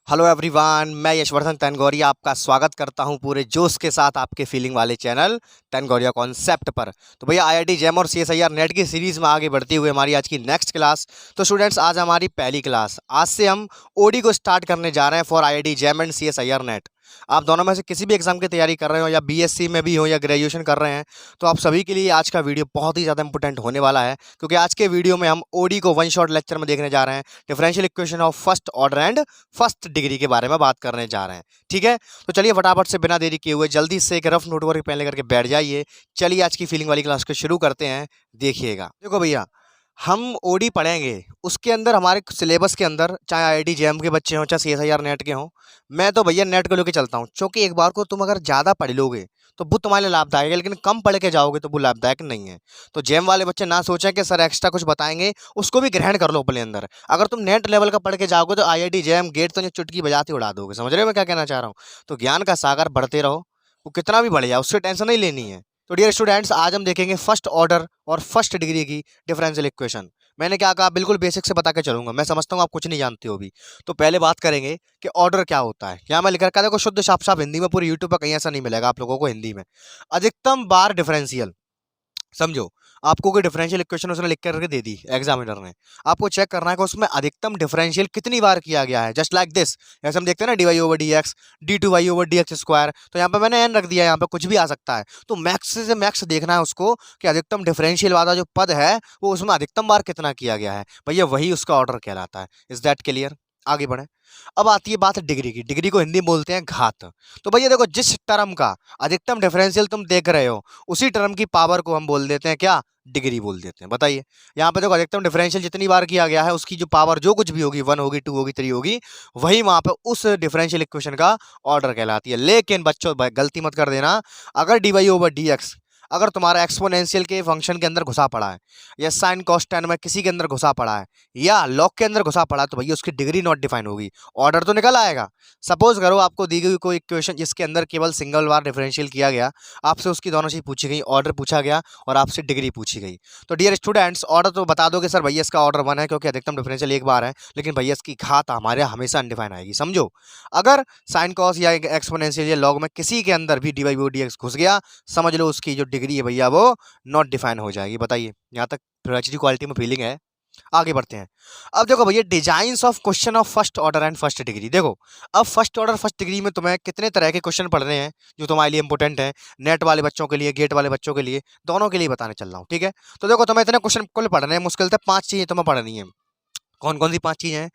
Hello everyone, मैं यशवर्धन तनगौरिया आपका स्वागत करता हूं पूरे जोश के साथ आपके फीलिंग वाले चैनल तनगौरिया कॉन्सेप्ट पर। तो भैया आईआईटी जेम और सीएसआईआर नेट की सीरीज़ में आगे बढ़ती हुई हमारी आज की नेक्स्ट क्लास। तो स्टूडेंट्स, आज हमारी पहली क्लास। आज से हम ओडी को स्टार्ट करने जा रहे हैं for IIT JAM and CSIR NET. आप दोनों में से किसी भी एग्जाम की तैयारी कर रहे हो या बीएससी में भी हो या ग्रेजुएशन कर रहे हैं, तो आप सभी के लिए आज का वीडियो बहुत ही ज़्यादा इंपॉर्टेंट होने वाला है, क्योंकि आज के वीडियो में हम ओडी को वन शॉट लेक्चर में देखने जा रहे हैं। Differential equation of first order and first degree के बारे में बात करने जा रहे हैं। ठीक है, तो चलिए फटाफट से बिना देरी किए हुए जल्दी से एक रफ नोटवर्क पेन लेकर के बैठ जाइए। चलिए आज की फीलिंग वाली क्लास को शुरू करते हैं। देखिएगा, देखो भैया, हम ओडी पढ़ेंगे, उसके अंदर हमारे सिलेबस के अंदर चाहे आईआईटी जेएम के बच्चे हों चाहे सीएसआईआर नेट के हों, मैं तो भैया नेट को लेकर चलता हूँ, क्योंकि एक बार को तुम अगर ज़्यादा पढ़ लोगे तो वो तुम्हारे लिए लाभदायक है, लेकिन कम पढ़ के जाओगे तो वो लाभदायक नहीं है। तो जेएम वाले बच्चे ना सोचें कि सर एक्स्ट्रा कुछ बताएंगे, उसको भी ग्रहण कर लो अपने अंदर। अगर तुम नेट लेवल का पढ़ के जाओगे तो आईआईटी जेएम गेट तो चुटकी बजाते उड़ा दोगे। समझ रहे हो मैं क्या कहना चाह रहा हूँ? तो ज्ञान का सागर बढ़ते रहो, वो कितना भी बढ़ जाए उससे टेंशन नहीं लेनी है। तो डियर स्टूडेंट्स, आज हम देखेंगे फर्स्ट ऑर्डर और फर्स्ट डिग्री की डिफरेंशियल इक्वेशन। मैंने क्या कहा, बिल्कुल बेसिक से बता के चलूंगा। मैं समझता हूँ आप कुछ नहीं जानते हो भी। तो पहले बात करेंगे कि ऑर्डर क्या होता है। यहाँ मैं लिख रखा है, देखो शुद्ध साफ साफ हिंदी में, पूरी यूट्यूब पर कहीं ऐसा नहीं मिलेगा आप लोगों को हिंदी में। अधिकतम बार डिफरेंशियल, समझो। आपको कोई डिफरेंशियल इक्वेशन उसने लिख करके दे दी एग्जामिनर ने, आपको चेक करना है कि उसमें अधिकतम डिफरेंशियल कितनी बार किया गया है। जस्ट लाइक दिस, जैसे हम देखते हैं ना, d Y over D x, d two y over D x square. तो यहाँ पे मैंने एन रख दिया है, यहाँ पे कुछ भी आ सकता है। तो मैक्स से मैक्स देखना है उसको कि अधिकतम डिफरेंशियल वाला जो पद है वो उसमें अधिकतम बार कितना किया गया है, भैया वही उसका ऑर्डर कहलाता है। Is that clear? आगे बढ़े। अब आती है बात डिग्री की। डिग्री को हिंदी में बोलते हैं घात। तो भैया देखो, जिस टर्म का अधिकतम डिफरेंशियल तुम देख रहे हो, उसी टर्म की पावर को हम बोल देते हैं क्या? डिग्री बोल देते हैं। बताइए, यहाँ पे देखो अधिकतम डिफरेंशियल जितनी बार किया गया है उसकी जो पावर जो कुछ भी होगी, 1 होगी, 2 होगी, 3 होगी, वही वहां पे उस डिफरेंशियल इक्वेशन का ऑर्डर कहलाती है। लेकिन बच्चों गलती मत कर देना, अगर D Y over D x अगर तुम्हारा एक्सपोनेंशियल के फंक्शन के अंदर घुसा पड़ा है, या साइन कॉस टेन में किसी के अंदर घुसा पड़ा है, या लॉग के अंदर घुसा पड़ा है, तो भैया उसकी डिग्री नॉट डिफाइन होगी, ऑर्डर तो निकल आएगा। सपोज करो आपको दी गई कोई इक्वेशन जिसके अंदर केवल सिंगल बार डिफरेंशियल किया गया, आपसे उसकी दोनों चीज पूछी गई, ऑर्डर पूछा गया और आपसे डिग्री पूछी गई। तो डियर स्टूडेंट्स, ऑर्डर तो बता दोगे सर भैया इसका ऑर्डर 1 है क्योंकि अधिकतम डिफरेंशियल एक बार है, लेकिन भैया इसकी घात हमारे हमेशा अनडिफाइन आएगी। समझो, अगर साइन कॉस या एक्सपोनेंशियल या लॉग में किसी के अंदर भी डी वाई डी एक्स घुस गया, समझ लो उसकी जो डिग्री है भैया वो नॉट डिफाइन हो जाएगी। बताइए, यहाँ तक एचडी क्वालिटी में फीलिंग है? आगे बढ़ते हैं। अब देखो भैया, designs of question of first order and first degree. देखो, अब फर्स्ट ऑर्डर फर्स्ट डिग्री में तुम्हें कितने तरह के क्वेश्चन पढ़ने हैं जो तुम्हारे लिए इंपॉर्टेंट है, नेट वाले बच्चों के लिए, गेट वाले बच्चों के लिए, दोनों के लिए बताने चल रहा हूँ। ठीक है, तो देखो तुम्हें इतने क्वेश्चन कुल पढ़ने हैं, मुश्किल से 5 चीजें तुम्हें पढ़नी है। कौन कौन सी 5 चीजें हैं?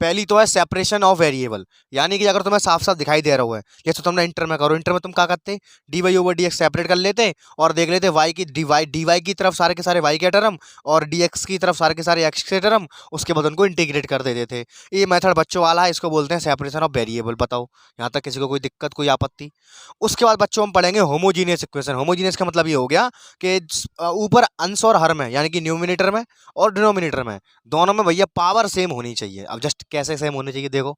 पहली तो है सेपरेशन ऑफ वेरिएबल, यानी कि अगर तुम्हें साफ साफ दिखाई दे रहा हुआ है, जैसे तुमने इंटर में करो, इंटर में तुम क्या करते? D Y over D x separate कर लेते और देख लेते वाई की डी वाई की तरफ सारे के सारे वाई के टर्म और डी एक्स की तरफ सारे के सारे एक्स के टर्म, उसके बाद उनको इंटीग्रेट कर देते थे। ये मेथड बच्चों वाला है, इसको बोलते हैं सेपरेशन ऑफ वेरिएबल। बताओ, यहाँ तक किसी को कोई दिक्कत, कोई आपत्ति? उसके बाद बच्चों हम पढ़ेंगे होमोजीनियस इक्वेशन। होमोजीनियस का मतलब ये हो गया कि ऊपर अंश और हर में, यानी कि न्यूमिनेटर में और डिनोमिनेटर में, दोनों में भैया पावर सेम होनी चाहिए। अब जस्ट कैसे सेम होनी चाहिए देखो,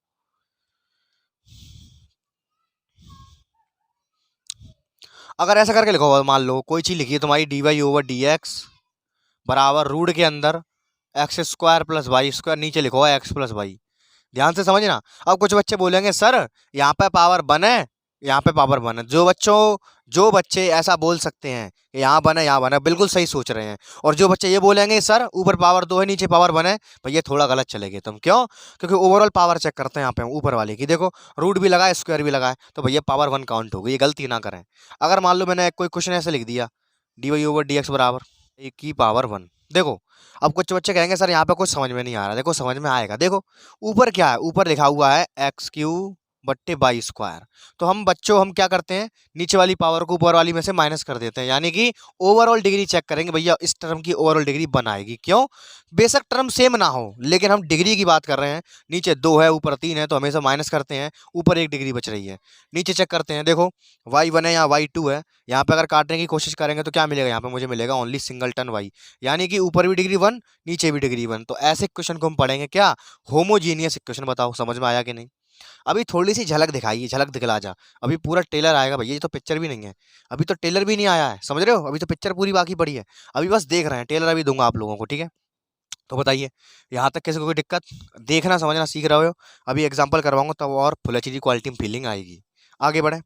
अगर ऐसा करके लिखो, मान लो कोई चीज लिखी है तुम्हारी d Y over D x बराबर रूट के अंदर x square plus y square, नीचे लिखो एक्स प्लस वाई। ध्यान से समझना। अब कुछ बच्चे बोलेंगे सर यहाँ पे पावर 1 है, यहाँ पे पावर 1 है। जो बच्चे ऐसा बोल सकते हैं कि यहाँ 1 है यहाँ 1 है, बिल्कुल सही सोच रहे हैं। और जो बच्चे ये बोलेंगे सर ऊपर पावर 2 है नीचे पावर 1 है, भैया थोड़ा गलत चलेगे तुम। क्यों? क्योंकि ओवरऑल पावर चेक करते हैं यहाँ पे हम ऊपर वाले की। देखो, रूट भी लगा है स्क्वायर भी लगा है, तो भैया पावर 1 काउंट होगी, ये गलती ना करें। अगर मान लो मैंने कोई क्वेश्चन ऐसे लिख दिया, d Y over D x बराबर ए की पावर 1। देखो, अब कुछ बच्चे कहेंगे सर यहाँ पे कुछ समझ में नहीं आ रहा। देखो समझ में आएगा। देखो, ऊपर क्या है? ऊपर लिखा हुआ है एक्स क्यू बट्टे बाई स्क्वायर। तो हम क्या करते हैं, नीचे वाली पावर को ऊपर वाली में से माइनस कर देते हैं, यानी कि ओवरऑल डिग्री चेक करेंगे भैया, इस टर्म की ओवरऑल डिग्री बनाएगी। क्यों? बेशक टर्म सेम ना हो, लेकिन हम डिग्री की बात कर रहे हैं। नीचे 2 है ऊपर 3 है, तो हमेशा माइनस करते हैं, ऊपर 1 डिग्री बच रही है। नीचे चेक करते हैं, देखो y1 है या y2 है, यहाँ पे अगर काटने की कोशिश करेंगे तो क्या मिलेगा? यहाँ पे मुझे मिलेगा ओनली सिंगल टन y, यानी कि ऊपर भी डिग्री 1 नीचे भी डिग्री 1। तो ऐसे क्वेश्चन को हम पढ़ेंगे क्या? Homogeneous equation. बताओ समझ में आया कि नहीं? अभी थोड़ी सी झलक दिखाइए, झलक दिखला जा। अभी पूरा टेलर आएगा भैया, ये तो पिक्चर भी नहीं है, अभी तो टेलर भी नहीं आया है, समझ रहे हो? अभी तो पिक्चर पूरी बाकी पड़ी है, अभी बस देख रहे हैं, टेलर अभी दूंगा आप लोगों को। ठीक है, तो बताइए यहाँ तक किसी को कोई दिक्कत? देखना समझना सीख रहे हो? अभी एग्जांपल करवाऊंगा तब और फुल एचडी क्वालिटी में फीलिंग आएगी। आगे बढ़े।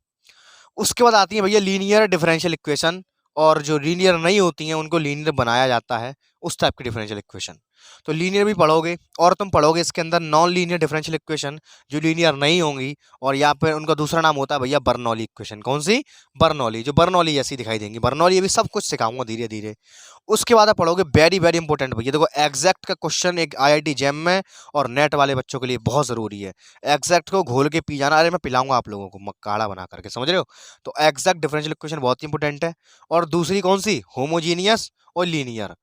उसके बाद आती है भैया लीनियर डिफरेंशियल इक्वेशन, और जो लीनियर नहीं होती हैं उनको लीनियर बनाया जाता है, उस टाइप की डिफरेंशियल इक्वेशन। तो लीनियर भी पढ़ोगे, और तुम पढ़ोगे इसके अंदर नॉन लीनियर डिफरेंशियल इक्वेशन जो लीनियर नहीं होंगी, और यहाँ पे उनका दूसरा नाम होता है भैया बर्नौली इक्वेशन। कौन सी? बर्नौली, जो बर्नौली जैसी दिखाई देंगी। बर्नौली अभी सब कुछ सिखाऊंगा धीरे धीरे। उसके बाद आप पढ़ोगे वेरी वेरी इंपॉर्टेंट भैया, देखो एग्जैक्ट का क्वेश्चन एक आईआईटी जैम में और नेट वाले बच्चों के लिए बहुत ज़रूरी है। एग्जैक्ट को घोल के पी जाना, अरे मैं पिलाऊंगा आप लोगों को मक्काड़ा बना करके, समझ रहे हो? तो एग्जैक्ट डिफरेंशियल इक्वेशन बहुत ही इंपॉर्टेंट है। और दूसरी कौन सी? होमोजीनियस और लीनियर।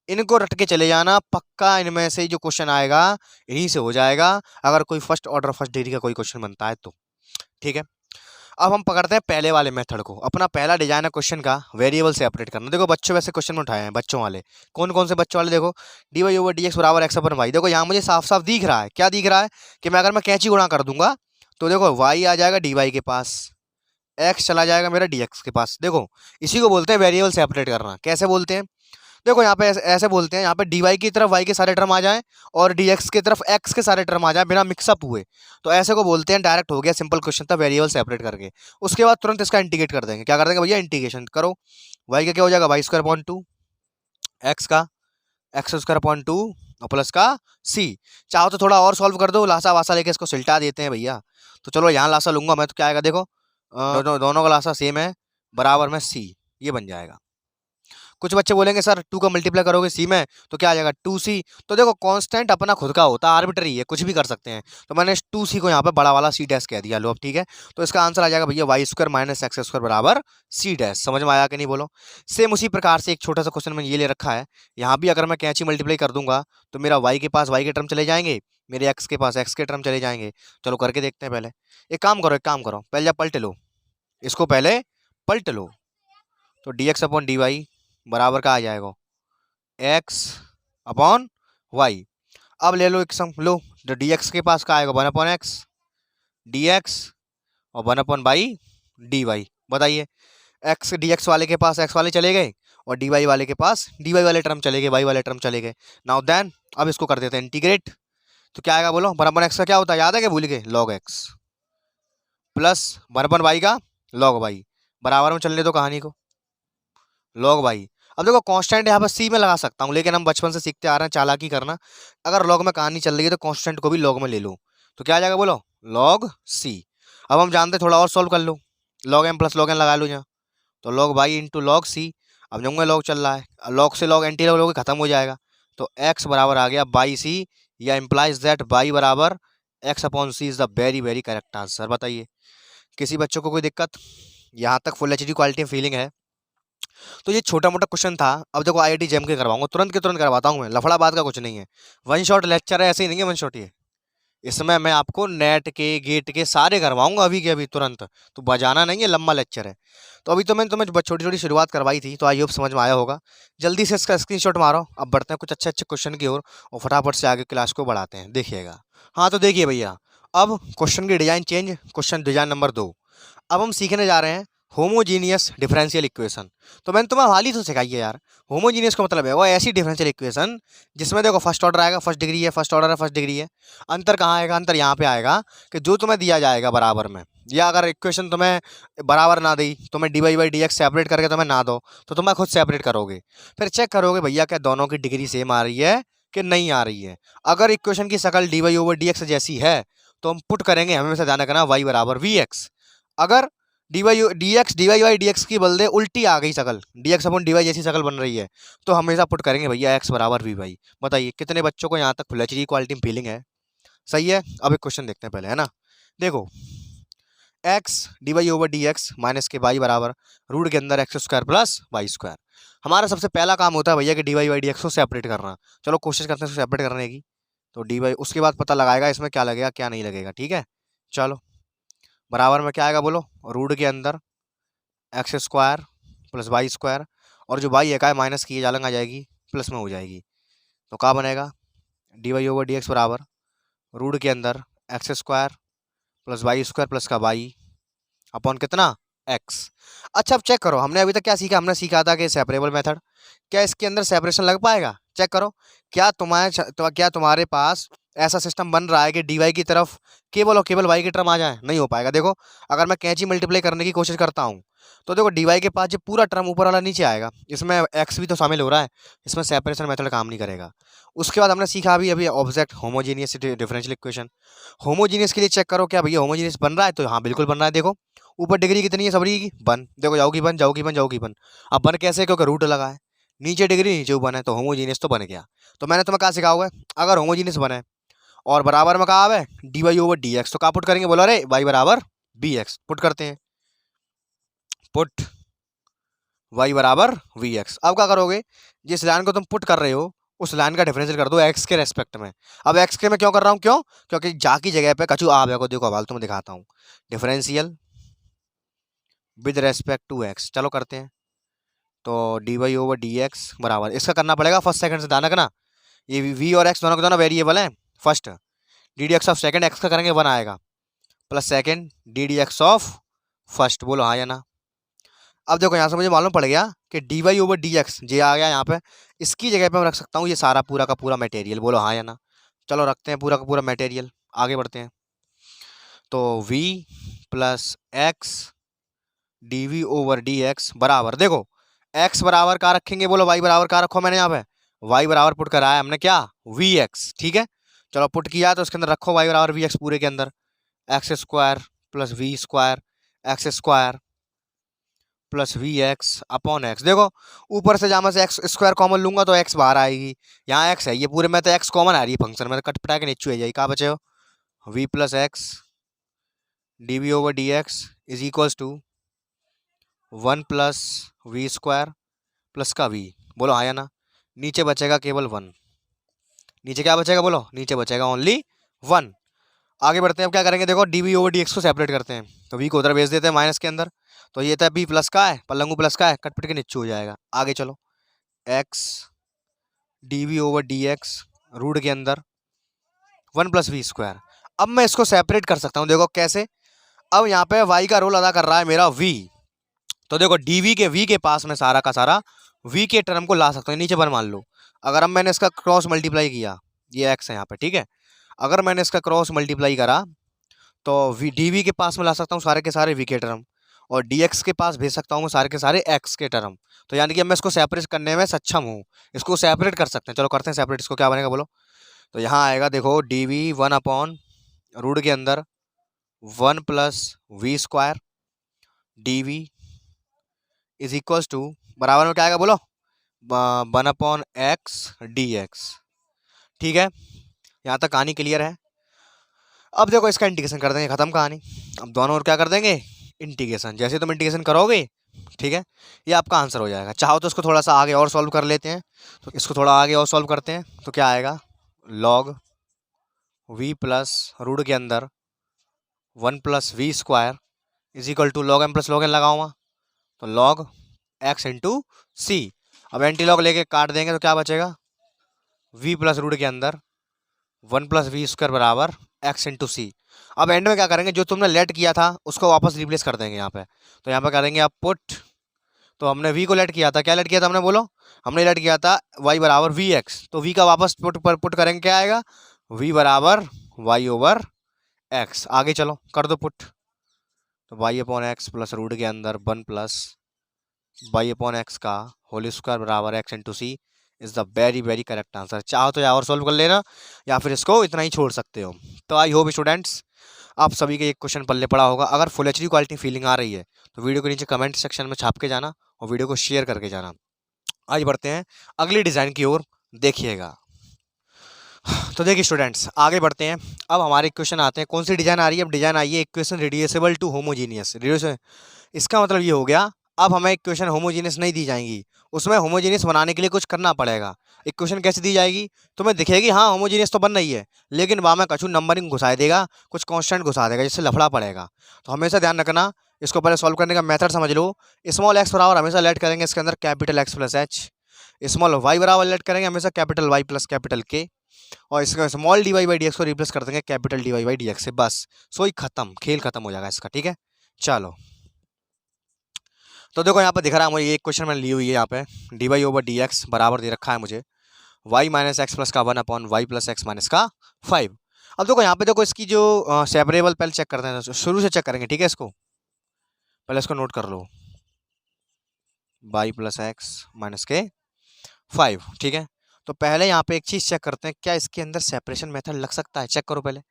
इनको रट के चले जाना, पक्का इनमें से जो क्वेश्चन आएगा इन्हीं से हो जाएगा, अगर कोई फर्स्ट ऑर्डर फर्स्ट डिग्री का कोई क्वेश्चन बनता है तो। ठीक है, अब हम पकड़ते हैं पहले वाले मेथड को। अपना पहला डिजाइन है क्वेश्चन का वेरिएबल से ऑपरेट करना। देखो बच्चों वैसे क्वेश्चन में उठाए हैं, बच्चों वाले। कौन कौन से बच्चों वाले? देखो D Y over D x बराबर एक्स अपन वाई। देखो यहाँ मुझे साफ साफ दिख रहा है, क्या दिख रहा है कि मैं अगर मैं कैंची गुणा कर दूंगा तो देखो वाई आ जाएगा डी वाई के पास, एक्स चला जाएगा मेरा डी एक्स के पास। देखो इसी को बोलते हैं वेरिएबल से ऑपरेट करना। कैसे बोलते हैं? देखो यहाँ पे ऐसे बोलते हैं, यहाँ पे डी वाई की तरफ वाई के सारे टर्म आ जाएं और डी एक्स की तरफ एक्स के सारे टर्म आ जाएं बिना मिक्सअप हुए, तो ऐसे को बोलते हैं डायरेक्ट हो गया, सिंपल क्वेश्चन था वेरिएबल सेपरेट करके। उसके बाद तुरंत इसका इंटीग्रेट कर देंगे। क्या कर देंगे भैया? इंटीग्रेशन करो। वाई का क्या हो जाएगा? वाई स्क्वायर अपॉन 2, एक्स का एक्स स्क्वायर अपॉन 2 और प्लस का सी। चाहो तो थोड़ा और सॉल्व कर दो, लासा वासा लेके इसको सिल्टा देते हैं भैया। तो चलो यहाँ लासा लूंगा मैं, तो क्या आएगा देखो, दोनों का लासा सेम है, बराबर में सी, ये बन जाएगा। कुछ बच्चे बोलेंगे सर 2 का मल्टीप्लाई करोगे सी में तो क्या आ जाएगा? 2c। तो देखो कांस्टेंट अपना खुद का होता है, आर्बिट्री है, कुछ भी कर सकते हैं। तो मैंने 2c को यहाँ पे बड़ा वाला सी डैश कह दिया। लो अब ठीक है, तो इसका आंसर आ जाएगा भैया y square minus x square बराबर सी डैश। समझ में आया कि नहीं बोलो? सेम उसी प्रकार से एक छोटा सा क्वेश्चन मैंने ये ले रखा है। यहाँ भी अगर मैं कैंची मल्टीप्लाई कर दूंगा तो मेरा वाई के पास वाई के टर्म चले जाएंगे, मेरे एक्स के पास एक्स के टर्म चले जाएंगे। चलो करके देखते हैं। पहले एक काम करो, पहले जब पलट लो इसको, पहले पलट लो। तो D x upon D Y बराबर का आ जाएगा एक्स अपॉन वाई। अब ले लो एक सम, लो तो डी एक्स के पास का आएगा 1 अपॉन एक्स डी एक्स और 1 अपॉन बाई डी वाई। बताइए एक्स डी एक्स वाले के पास एक्स वाले चले गए और डी वाई वाले के पास डी वाई वाले टर्म चले गए, वाई वाले टर्म चले गए। नाउ देन अब इसको कर देते हैं इंटीग्रेट। तो क्या आएगा बोलो? 1 अपॉन एक्स का क्या होता है, याद है क्या? भूल गए? Log x plus 1 upon y का लॉग वाई, बराबर में चलने दो कहानी को, लॉग वाई। अब देखो कांस्टेंट यहाँ पर सी में लगा सकता हूँ, लेकिन हम बचपन से सीखते आ रहे हैं चालाकी करना। अगर लॉग में कहानी चल रही है तो कांस्टेंट को भी लॉग में ले लो, तो क्या आ जाएगा बोलो? Log C. अब हम जानते थोड़ा और सॉल्व कर लो, log M plus log N लगा लो यहाँ, तो log Y into log C. अब जब लॉग चल रहा है, लॉग से लॉग एंटी लॉग खत्म हो जाएगा, तो एक्स बराबर आ गया बाई सी, या इम्प्लाइज दैट बाई बराबर x upon c is the very very correct answer. बताइए किसी बच्चों को कोई दिक्कत? यहाँ तक फुल एचडी क्वालिटी फीलिंग है। तो ये छोटा मोटा क्वेश्चन था। अब देखो आईआईटी जेम के करवाऊंगा, तुरंत के तुरंत करवाता हूँ मैं, लफड़ा बात का कुछ नहीं है। वन शॉट लेक्चर है, ऐसे ही नहीं है वन शॉट ये। इसमें मैं आपको नेट के गेट के सारे करवाऊंगा अभी के अभी तुरंत, तो बजाना नहीं है, लंबा लेक्चर है। तो अभी तो मैंने तुम्हें छोटी छोटी शुरुआत करवाई थी, तो आई होप समझ में आया होगा। जल्दी से इसका स्क्रीनशॉट मारो। अब बढ़ते हैं कुछ अच्छे अच्छे क्वेश्चन की ओर और फटाफट से आगे क्लास को बढ़ाते हैं, देखिएगा। हाँ तो देखिए भैया, अब क्वेश्चन की design change, question design number 2। अब हम सीखने जा रहे हैं होमोजीनियस डिफरेंशियल इक्वेशन। तो मैंने तुम्हें हाल ही तो सिखाई है यार। होमोजीनियस का मतलब है वो ऐसी डिफरेंशियल इक्वेशन जिसमें देखो फर्स्ट ऑर्डर आएगा, फर्स्ट डिग्री है, फर्स्ट ऑर्डर है, फर्स्ट डिग्री है। अंतर कहाँ आएगा? अंतर यहाँ पे आएगा कि जो तुम्हें दिया जाएगा बराबर में, या अगर इक्वेशन तुम्हें बराबर ना दी, तुम्हें d Y by D x separate करके तुम्हें ना दो, तो तुम्हें खुद सेपरेट करोगे, फिर चेक करोगे भैया क्या दोनों की डिग्री सेम आ रही है कि नहीं आ रही है। अगर इक्वेशन की शकल d Y over D x जैसी है तो हम पुट करेंगे, हमेशा ध्यान रखना, वाई बराबर वी एक्स। अगर D Y D x D y Y D x की बदले उल्टी आ गई शकल, d x upon d Y जैसी शकल बन रही है, तो हमेशा पुट करेंगे भैया एक्स बराबर वी वाई। बताइए कितने बच्चों को यहाँ तक फुल एचडी क्वालिटी में फीलिंग है? सही है। अब एक क्वेश्चन देखते हैं पहले, है ना। देखो x D Y over D x minus के वाई बराबर रूट के अंदर x square plus y square. हमारा सबसे पहला काम होता है भैया कि D Y by D x को सेपरेट करना। चलो कोशिश करते हैं सेपरेट करने की। तो डी वाई, उसके बाद पता लगाएगा इसमें क्या लगेगा क्या नहीं लगेगा, ठीक है। चलो बराबर में क्या आएगा बोलो? रूट के अंदर x square plus y square, और जो वाई है माइनस की जालंग आ जाएगी, प्लस में हो जाएगी। तो क्या बनेगा? D Y over D x बराबर रूट के अंदर x square plus y square plus का वाई अपॉन कितना? एक्स। अच्छा अब चेक करो, हमने अभी तक क्या सीखा? हमने सीखा था कि सेपरेबल मेथड। क्या इसके अंदर सेपरेशन लग पाएगा? चेक करो, क्या तुम्हारे पास ऐसा सिस्टम बन रहा है कि dy की तरफ केवल और केवल y की टर्म आ जाए? नहीं हो पाएगा। देखो अगर मैं कैंची मल्टीप्लाई करने की कोशिश करता हूँ तो देखो dy के पास जो पूरा टर्म ऊपर वाला नीचे आएगा, इसमें x भी तो शामिल हो रहा है, इसमें सेपरेशन मेथड काम नहीं करेगा। उसके बाद हमने सीखा अभी object homogeneous differential equation. Homogeneous के लिए चेक करो क्या भैया होमोजीनियस बन रहा है? तो हाँ बिल्कुल बन रहा है। देखो ऊपर डिग्री कितनी है सबरी की? 1। देखो जाओगी 1 जाओगी 1 जाओगी 1। अब 1 कैसे? क्योंकि रूट लगा है, नीचे डिग्री नीचे 1 है, तो होमोजीनियस तो बन गया। तो मैंने तुम्हें कहा सिखाया हुआ है, अगर होमोजीनियस बने और बराबर में कहा है dy ओवर dx, तो क्या पुट करेंगे? बोलो अरे y बराबर bx पुट करते हैं। पुट y बराबर vx। अब क्या करोगे? जिस लाइन को तुम पुट कर रहे हो उस लाइन का डिफरेंशियल कर दो x के रेस्पेक्ट में। अब x के में क्यों कर रहा हूँ? क्यों? क्योंकि जा की जगह पे कछु आ को देखो हवाल तुम्हें दिखाता हूँ। Differential with respect to x, चलो करते हैं। तो dy ओवर dx बराबर, इसका करना पड़ेगा फर्स्ट सेकंड से ध्यान रखना, ये v और x दोनों के दोनों वेरिएबल हैं। First D D X of second, x का करेंगे 1 आएगा, plus second D D X of first. बोलो हाँ या ना? अब देखो यहाँ से मुझे मालूम पड़ गया कि D Y over D X J आ गया यहाँ पे, इसकी जगह पे मैं रख सकता हूँ ये सारा पूरा का पूरा मटेरियल। बोलो हाँ या ना? चलो रखते हैं पूरा का पूरा मटेरियल, आगे बढ़ते हैं। तो v plus x D we over D x बराबर, देखो x बराबर कहाँ रखेंगे? बोलो y बराबर कहाँ रखो? मैंने यहाँ पे y बराबर पुट कराया हमने क्या? V x. ठीक है, चलो पुट किया तो उसके अंदर रखो y बराबर वी एक्स पूरे के अंदर, x square plus we square x square plus v x upon x. देखो ऊपर से जहाँ मैं से एक्स स्क्वायर कॉमन लूंगा तो एक्स बाहर आएगी, यहाँ एक्स है ये पूरे में, तो एक्स कॉमन आ रही है फंक्शन में, तो कट पटा के नीचे आ जाएगी। कहाँ बचे हो? V plus x D we over D x is equals to 1 plus we square plus का वी। बोलो हाँ या ना? नीचे बचेगा केवल 1। नीचे क्या बचेगा? बोलो नीचे बचेगा ओनली 1। आगे बढ़ते हैं, अब क्या करेंगे? देखो d we over D x को सेपरेट करते हैं, तो वी को उधर भेज देते हैं माइनस के अंदर, तो ये था बी प्लस का है, पल्लंगू प्लस का है, कटपिट के नीचे हो जाएगा। आगे चलो, x D we over D x root के अंदर 1 प्लस वी स्क्वायर। अब मैं इसको सेपरेट कर सकता हूँ, देखो कैसे? अब यहाँ पे वाई का रोल अदा कर रहा है मेरा वी, तो देखो डी वी के वी के पास में सारा का सारा वी के टर्म को ला सकता हूँ नीचे पर। मान लो अगर अब मैंने इसका क्रॉस मल्टीप्लाई किया, ये एक्स है यहाँ पे, ठीक है, अगर मैंने इसका क्रॉस मल्टीप्लाई करा तो वी डी वी के पास में ला सकता हूँ सारे के सारे वी के टर्म, और डी एक्स के पास भेज सकता हूँ मैं सारे के सारे एक्स के टर्म। तो यानी कि मैं इसको सेपरेट करने में सक्षम हूँ, इसको सेपरेट कर सकते हैं। चलो करते हैं सेपरेट, इसको क्या बनेगा बोलो? तो यहाँ आएगा देखो डी वी 1 अपॉन रूट के अंदर 1 plus we square D v is equals to बराबर में क्या आएगा? बोलो 1 अपॉन एक्स डी एक्स। ठीक है, यहाँ तक कहानी क्लियर है। अब देखो इसका इंटीग्रेशन कर देंगे, खत्म कहानी। अब दोनों और क्या कर देंगे? इंटीग्रेशन। जैसे तुम इंटीग्रेशन करोगे, ठीक है, ये आपका आंसर हो जाएगा। चाहो तो इसको थोड़ा सा आगे और सॉल्व कर लेते हैं, तो इसको थोड़ा आगे और सॉल्व करते हैं, तो क्या आएगा? लॉग वी प्लस रूट के अंदर 1 plus we square is equal to log M plus log n लगाऊंगा, तो लॉग एक्स इंटू सी। अब एंटी लॉग लेके काट देंगे तो क्या बचेगा? वी प्लस रूट के अंदर 1 प्लस वी स्क्वायर बराबर एक्स इंटू सी। अब एंड में क्या करेंगे? जो तुमने लेट किया था उसको वापस रिप्लेस कर देंगे यहाँ पे, तो यहाँ पे करेंगे आप पुट। तो हमने v को लेट किया था, क्या लेट किया था हमने? बोलो, हमने लेट किया था y बराबर वी एक्स, तो v का वापस पुट करेंगे, क्या आएगा? v बराबर y ओवर एक्स। आगे चलो कर दो पुट, तो y upon x plus root के अंदर 1 प्लस y अपॉन एक्स का होल स्क्वायर बराबर x into c is the very very correct answer. चाहो तो या और सॉल्व कर लेना, या फिर इसको इतना ही छोड़ सकते हो। तो आई होप स्टूडेंट्स आप सभी के एक क्वेश्चन पल्ले पड़ा होगा। अगर फुल एचडी क्वालिटी फीलिंग आ रही है तो वीडियो के नीचे कमेंट सेक्शन में छाप के जाना और वीडियो को शेयर करके जाना। आज बढ़ते हैं अगली डिज़ाइन की ओर, देखिएगा। तो देखिए स्टूडेंट्स आगे बढ़ते हैं, अब हमारे क्वेश्चन आते हैं। कौन सी डिज़ाइन आ रही है? अब डिज़ाइन आई है इक्वेशन रिड्यूसिबल टू होमोजीनियस। इसका मतलब ये हो गया, अब हमें इक्वेशन होमोजीनियस नहीं दी जाएंगी, उसमें होमोजीनियस बनाने के लिए कुछ करना पड़ेगा। इक्वेशन कैसे दी जाएगी? तुम्हें दिखेगी हाँ होमोजीनियस तो बन रही है, लेकिन वहाँ में कछु नंबरिंग घुसा देगा, कुछ कांस्टेंट घुसा देगा, जिससे लफड़ा पड़ेगा। तो हमेशा ध्यान रखना, इसको पहले सॉल्व करने का मेथड समझ लो। स्मॉल एक्स बराबर हमेशा लेट करेंगे इसके अंदर capital X plus h, small y बराबर लेट करेंगे हमेशा capital Y plus capital K, और इसका small d Y by D x को रिप्लेस कर देंगे capital D Y by D X से। बस सोई खत्म, खेल खत्म हो जाएगा इसका। ठीक है, चलो तो देखो यहाँ पे दिख रहा है मुझे, एक क्वेश्चन मैंने ली हुई है यहाँ पे, D Y over D x बराबर दे रखा है मुझे वाई माइनस एक्स प्लस का 1 upon y plus x minus का 5। अब देखो यहाँ पे देखो इसकी जो सेपरेबल पहले चेक करते हैं, शुरू से चेक करेंगे, ठीक है। इसको पहले इसको नोट कर लो, वाई प्लस एक्स माइनस के 5, ठीक है। तो पहले यहाँ पे एक चीज़ चेक करते हैं, क्या इसके अंदर सेपरेशन मेथड लग सकता है, चेक करो पहले।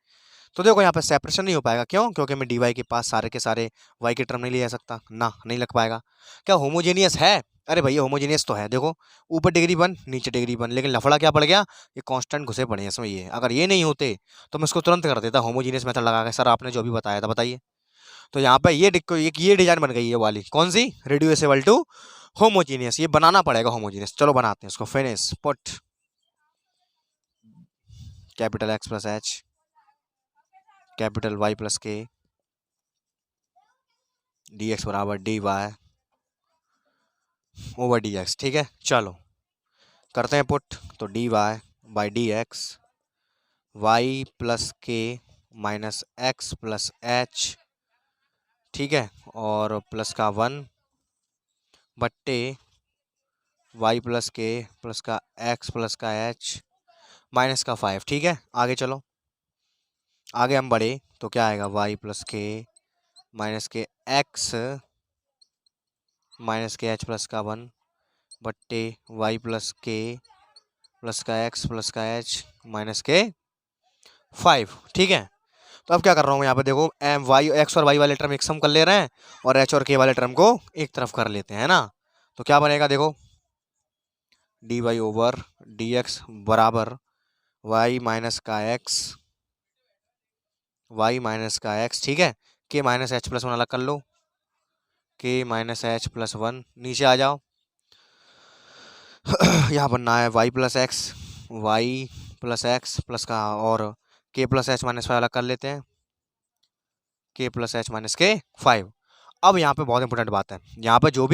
तो देखो यहाँ पे सेपरेशन नहीं हो पाएगा, क्यों? क्योंकि मैं डी वाई के पास सारे के सारे वाई के टर्म नहीं ले जा सकता ना, नहीं लग पाएगा। क्या होमोजेनियस है? अरे भैया होमोजेनियस तो है, देखो ऊपर डिग्री 1 नीचे डिग्री 1, लेकिन लफड़ा क्या पड़ गया, ये कांस्टेंट घुसे पड़े हैं इसमें। ये अगर ये नहीं होते तो मैं इसको तुरंत कर देता होमोजेनियस मेथड लगा के। सर आपने जो भी बताया था बताइए। तो यहाँ पे ये डिजाइन बन गई है वाली, कौन सी? Reducible to homogeneous. ये बनाना पड़ेगा होमोजेनियस। चलो बनाते हैं इसको। Finish put capital X plus H capital Y plus K D x बराबर D Y over D X, ठीक है। चलो करते हैं पुट। तो D Y by D X Y plus K minus X plus H, ठीक है, और प्लस का 1 बट्टे वाई प्लस के प्लस का एक्स प्लस का एच माइनस का 5, ठीक है। आगे चलो, आगे हम बढ़े तो क्या आएगा, वाई प्लस के माइनस के एक्स माइनस के एच प्लस का 1 बट्टे वाई प्लस के प्लस का एक्स प्लस का एच माइनस के 5, ठीक है। तो अब क्या कर रहा हूँ यहाँ पे, देखो एम वाई एक्स और वाई वाले टर्म एक सम कर ले रहे हैं और एच और के वाले टर्म को एक तरफ कर लेते हैं ना। तो क्या बनेगा, देखो D Y over D x बराबर वाई माइनस का एक्स, ठीक है, के माइनस एच प्लस 1 अलग कर लो, के माइनस एच प्लस 1, नीचे आ जाओ। यहाँ बनना है वाई प्लस एक्स प्लस का और के प्लस एच माइनस 5 अलग कर लेते हैं, के प्लस एच माइनस के 5। अब यहाँ पे बहुत इंपॉर्टेंट बात है, यहाँ पे जो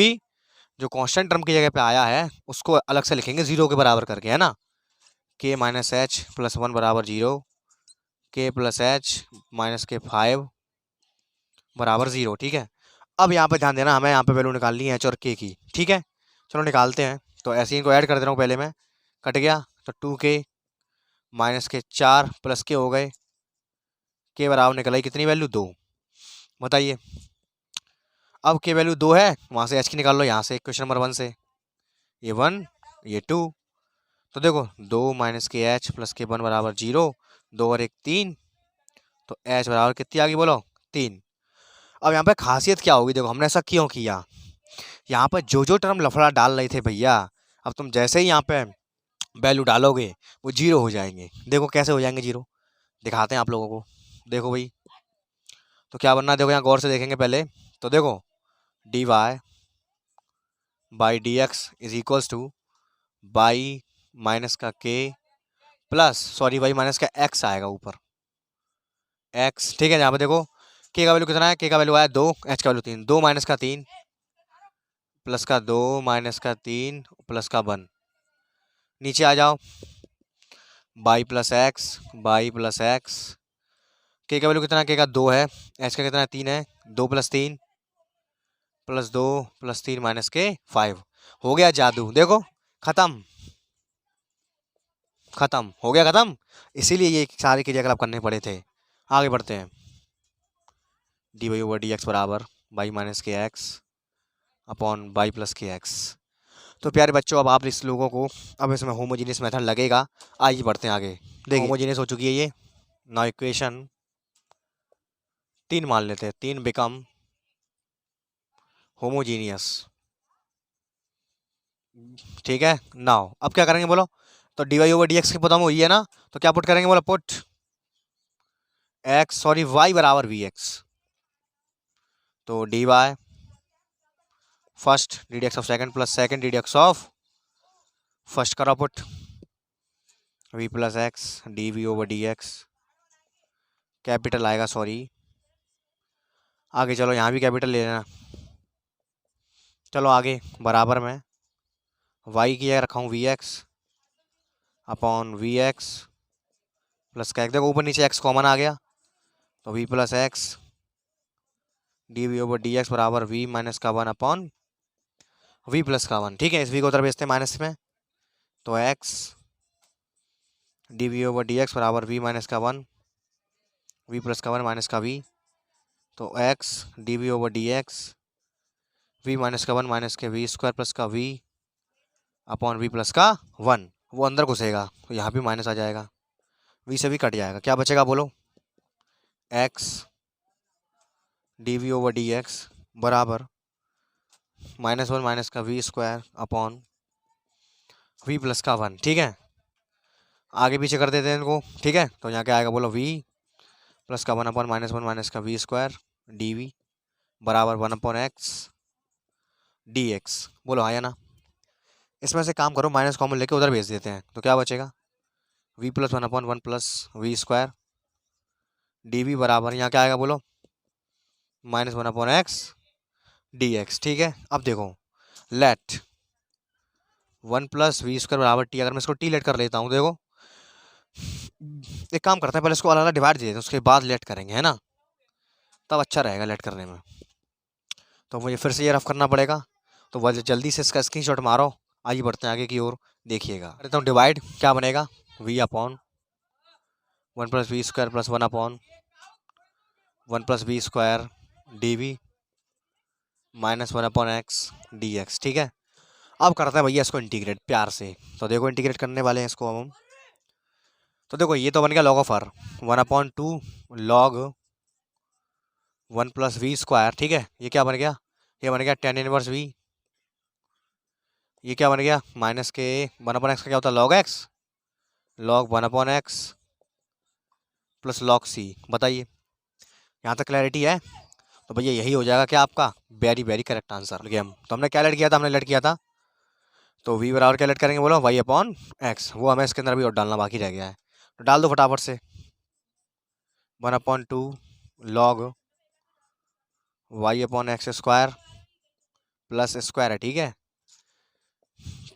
कांस्टेंट टर्म की जगह पे आया है उसको अलग से लिखेंगे 0 के बराबर करके, है ना। के माइनस एच प्लस 1 बराबर 0, के प्लस एच माइनस के 5 बराबर 0, ठीक है। अब यहाँ पे ध्यान देना, हमें यहाँ पे वैल्यू निकालनी है एच और के की, ठीक है। चलो निकालते हैं। तो ऐसे ही इनको ऐड कर दे रहा हूँ पहले मैं, कट गया तो 2k माइनस के 4 प्लस के हो गए, के बराबर निकल आई कितनी वैल्यू, 2। बताइए, अब के वैल्यू 2 है, वहाँ से एच की निकाल लो, यहाँ से क्वेश्चन नंबर 1 से, ये 1 ये 2। तो देखो 2 माइनस के एच प्लस के 1 बराबर 0, 2 और 1 3, तो एच बराबर कितनी आ गई बोलो, 3। अब यहाँ पे खासियत क्या होगी, देखो हमने ऐसा क्यों किया, यहाँ पर जो टर्म लफड़ा डाल रहे थे भैया, अब तुम जैसे ही यहाँ पे वैल्यू डालोगे वो 0 हो जाएंगे। देखो कैसे हो जाएंगे 0, दिखाते हैं आप लोगों को। देखो भाई, तो क्या बनना है, देखो यहाँ गौर से देखेंगे पहले। तो देखो D Y by D x is equals to by minus का के प्लस सॉरी वाई माइनस का एक्स आएगा ऊपर, एक्स, ठीक है। यहाँ पे देखो के का वैल्यू कितना है, के का वैल्यू आया 2, एच का वैल्यू 3, 2 माइनस का 3 प्लस का 2 माइनस का 3 प्लस का 1, नीचे आ जाओ, बाई प्लस एक्स, के का वैल्यू कितना है, के का 2 है, एच का कितना है 3 है, 2 प्लस 3 प्लस 2 प्लस 3 माइनस के 5, हो गया जादू। देखो खत्म हो गया खत्म। इसीलिए ये सारे क्रियाकलाप करने पड़े थे। आगे बढ़ते हैं, D Y over D x बराबर बाई माइनस के एक्स अपॉन बाई प्लस के एक्स। तो प्यारे बच्चों, अब आप इस लोगों को, अब इसमें होमोजीनियस मेथड लगेगा। आइए बढ़ते हैं आगे। देखिए होमोजीनियस हो चुकी है ये, नाउ इक्वेशन 3 मान लेते हैं, 3 बिकम होमोजीनियस, ठीक है। नाउ अब क्या करेंगे बोलो, तो D Y over D x की पता हुई है ना, तो क्या पुट करेंगे बोलो, पुट एक्स सॉरी वाई बराबर वी एक्स। तो D Y first D D X of second plus second D D X of first करो put V plus x D we over D X, capital आएगा sorry, आगे चलो यहाँ भी capital ले लेना। चलो आगे बराबर में वाई की जगह रखा हूँ V x upon V X plus का, देखो ऊपर नीचे एक्स कॉमन आ गया, तो V plus x D we over D x बराबर वी माइनस का 1 अपॉन वी प्लस का 1, ठीक है। इस वी को उधर भेजते हैं माइनस में, तो X D we over D x बराबर वी माइनस का 1, वी प्लस का 1 माइनस का वी, तो X D we over D X V minus का 1 माइनस के वी स्क्वायर प्लस का वी अपॉन वी प्लस का 1। वो अंदर घुसेगा तो यहाँ भी माइनस आ जाएगा, वी से भी कट जाएगा, क्या बचेगा बोलो, X D we over D x बराबर -1 माइनस का V square upon V plus का 1। ठीक है, आगे पीछे कर देते हैं इनको। ठीक है, तो यहाँ क्या आएगा बोलो, वी प्लस का 1 अपॉन -1 माइनस का वी स्क्वायर डी वी बराबर 1 अपॉन एक्स डी एक्स। बोलो हाँ या ना। इसमें से काम करो, माइनस कॉमन लेके उधर भेज देते हैं, तो क्या बचेगा, V plus 1 upon 1 plus we square D V बराबर यहाँ क्या आएगा बोलो, -1 अपॉन एक्स डी एक्स। ठीक है, अब देखो, लेट 1 प्लस वी स्क्वायर बराबर टी, अगर मैं इसको टी लेट कर लेता हूँ, देखो एक काम करते हैं, पहले इसको अलग अलग डिवाइड दे देते हैं, उसके बाद लेट करेंगे, है ना, तब अच्छा रहेगा लेट करने में। तो मुझे फिर से ये रफ करना पड़ेगा, तो वह जल्दी से इसका स्क्रीनशॉट मारो। आइए बढ़ते हैं आगे की ओर, देखिएगा। करता हूँ डिवाइड, क्या बनेगा, V upon 1 plus we square plus 1 upon 1 plus we square D V -1 upon X D X. ठीक है, अब करते हैं भैया इसको इंटीग्रेट प्यार से। तो देखो इंटीग्रेट करने वाले हैं इसको अब हम। तो देखो ये तो बन गया log of or 1/2 log 1 plus we square. ठीक है, ये क्या बन गया, ये बन गया tan इनवर्स वी। ये क्या बन गया, माइनस के 1/x का क्या होता है, log X, log 1/x plus log C. बताइए यहाँ तक क्लैरिटी है। तो भैया यही हो जाएगा क्या आपका very very correct answer. Game तो हमने क्या लेट किया था, हमने लेट किया था, तो वी बराबर क्या लेट करेंगे बोलो, वाई अपॉन एक्स। वो हमें इसके अंदर अभी और डालना बाकी रह गया है, तो डाल दो फटाफट से। 1/2 log Y upon X square plus square है। ठीक है,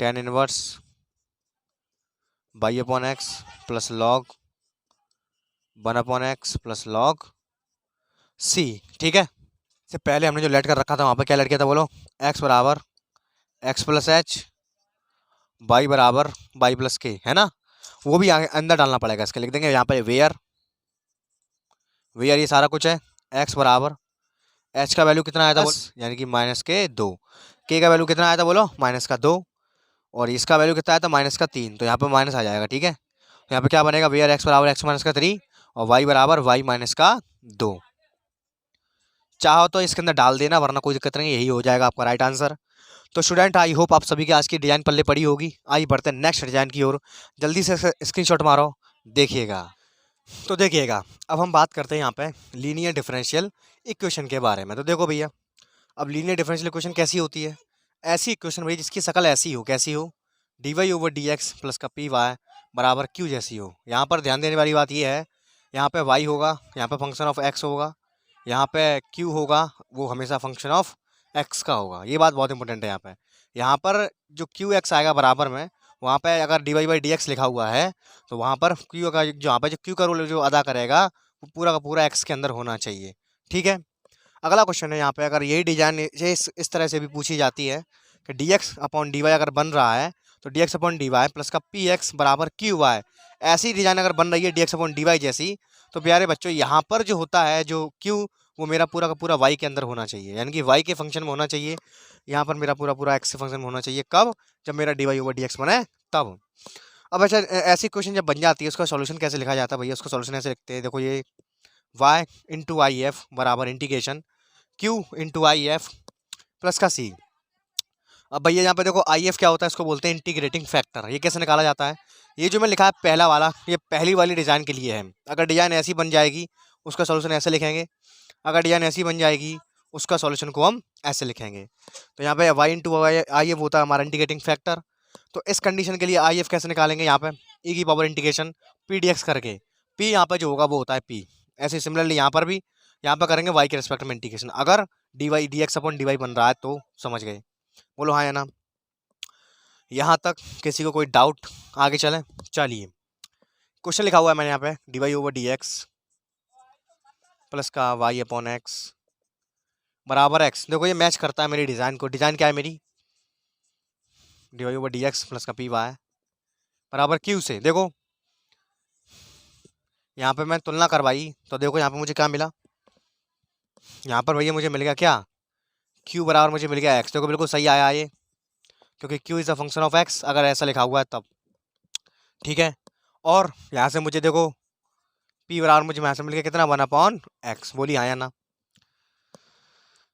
tan inverse Y upon x plus log 1/x plus log C. ठीक है, इससे पहले हमने जो लेट कर रखा था वहाँ पे क्या लेट किया था बोलो, x बराबर x प्लस एच, वाई बराबर वाई प्लस के, है ना। वो भी अंदर डालना पड़ेगा, इसके लिख देंगे यहाँ पे वेयर, वेयर ये सारा कुछ है। x बराबर h का वैल्यू कितना आया था बोलो, यानी कि -2, k का वैल्यू कितना आया था बोलो, -2, और इसका वैल्यू कितना आया था -3, तो यहाँ पे माइनस आ जाएगा। ठीक है, तो यहाँ पे क्या बनेगा, वेयर x बराबर x-3 और y बराबर y-2। चाहो तो इसके अंदर डाल देना, वरना कोई दिक्कत नहीं, यही हो जाएगा आपका राइट आंसर। तो स्टूडेंट आई होप आप सभी की आज की डिजाइन पल्ले पड़ी होगी। आइए बढ़ते हैं नेक्स्ट डिजाइन की ओर, जल्दी से स्क्रीनशॉट मारो, देखिएगा। तो देखिएगा, अब हम बात करते हैं यहाँ पे लीनियर डिफरेंशियल इक्वेशन के बारे में। तो देखो भैया, अब लीनियर डिफरेंशियल इक्वेशन कैसी होती है, ऐसी इक्वेशन भैया जिसकी शकल ऐसी हो, कैसी हो, D Y over D X plus का पी वाई बराबर क्यू जैसी हो। यहाँ पर ध्यान देने वाली बात यह है, यहाँ पे y होगा, यहाँ पे फंक्शन ऑफ x होगा, यहाँ पे q होगा, वो हमेशा फंक्शन ऑफ x का होगा। ये बात बहुत इंपॉर्टेंट है। यहाँ पर जो क्यू एक्स आएगा बराबर में, वहाँ पे अगर D Y by D X लिखा हुआ है, तो वहाँ पर क्यू का जो यहाँ पे जो क्यू का रोल जो अदा करेगा वो पूरा का पूरा एक्स के अंदर होना चाहिए। ठीक है, अगला क्वेश्चन है यहाँ पे, अगर यही डिजाइन इस तरह से भी पूछी जाती है कि D x upon D Y अगर बन रहा है, तो D x upon D Y plus का पी एक्स बराबर क्यू वाई, ऐसी डिजाइन अगर बन रही है D x upon D Y जैसी, तो प्यारे बच्चों यहाँ पर जो होता है जो क्यू, वो मेरा पूरा का पूरा वाई के अंदर होना चाहिए, यानी कि वाई के फंक्शन में होना चाहिए। यहाँ पर मेरा पूरा पूरा एक्स के फंक्शन में होना चाहिए, कब, जब मेरा D Y over D X बने तब। अब अच्छा, ऐसी क्वेश्चन जब बन जाती है उसका सॉल्यूशन कैसे लिखा जाता है भैया, उसका सॉल्यूशन ऐसे लिखते हैं, देखो ये y इंटू आई एफ बराबर integration q into I F plus का c। अब भैया यहाँ पे देखो आई एफ क्या होता है, इसको बोलते हैं इंटीग्रेटिंग फैक्टर। ये कैसे निकाला जाता है, ये जो मैं लिखा है पहला वाला, ये पहली वाली डिज़ाइन के लिए है। अगर डिज़ाइन ऐसी बन जाएगी उसका सॉल्यूशन ऐसे लिखेंगे, अगर डिज़ाइन ऐसी बन जाएगी उसका सॉल्यूशन को हम ऐसे लिखेंगे। तो यहाँ पे y इंटू आई एफ होता है हमारा इंटीग्रेटिंग फैक्टर। तो इस कंडीशन के लिए आई एफ कैसे निकालेंगे, यहाँ पे e की power integration P D x करके, p यहाँ पे जो होगा वो होता है p। ऐसे सिमिलरली यहाँ पर भी, यहाँ पर करेंगे y के रिस्पेक्ट में इंटीग्रेशन, अगर D Y D x upon D Y बन रहा है तो समझ गए, बोलो हाँ या ना। यहाँ तक किसी को कोई डाउट, आगे चलें। चलिए, क्वेश्चन लिखा हुआ है मैंने यहाँ पे, D Y over D X plus का वाई अपॉन एक्स बराबर एक्स। देखो ये मैच करता है मेरी डिज़ाइन को, डिज़ाइन क्या है मेरी, D Y over D X plus का पी वाई बराबर क्यू से। देखो यहाँ पे मैं तुलना करवाई तो देखो यहाँ पे मुझे क्या मिला, यहाँ पर भैया मुझे मिल गया क्या, क्यू बराबर मुझे मिल गया एक्स। देखो बिल्कुल सही आया ये, क्योंकि Q is a function of x अगर ऐसा लिखा हुआ है तब। ठीक है, और यहाँ से मुझे देखो पी बराबर मुझे यहाँ से मिल गया कितना, 1/x। बोली हाँ या ना।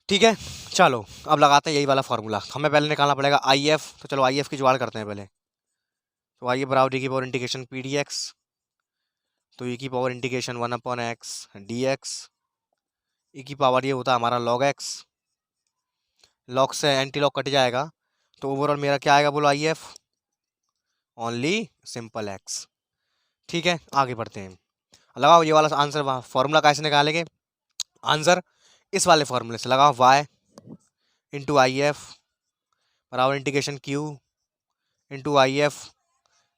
ठीक है, चलो अब लगाते हैं यही वाला फॉर्मूला। हमें पहले निकालना पड़ेगा आई एफ, तो चलो आई एफ की जुगाड़ करते हैं पहले। तो आई एफ बराबर डी की power integration P D X, तो ई की power integration 1/x D X, E की पावर ये होता है हमारा लॉग एक्स, लॉग से एंटी लॉग कट जाएगा, तो ओवरऑल मेरा क्या आएगा बोलो, I F only simple X. ठीक है, आगे बढ़ते हैं। लगाओ ये वाला आंसर, फॉर्मूला कैसे निकालेंगे, आंसर इस वाले फॉर्मूले से लगाओ, वाई इंटू आई एफ बराबर integration Q into I F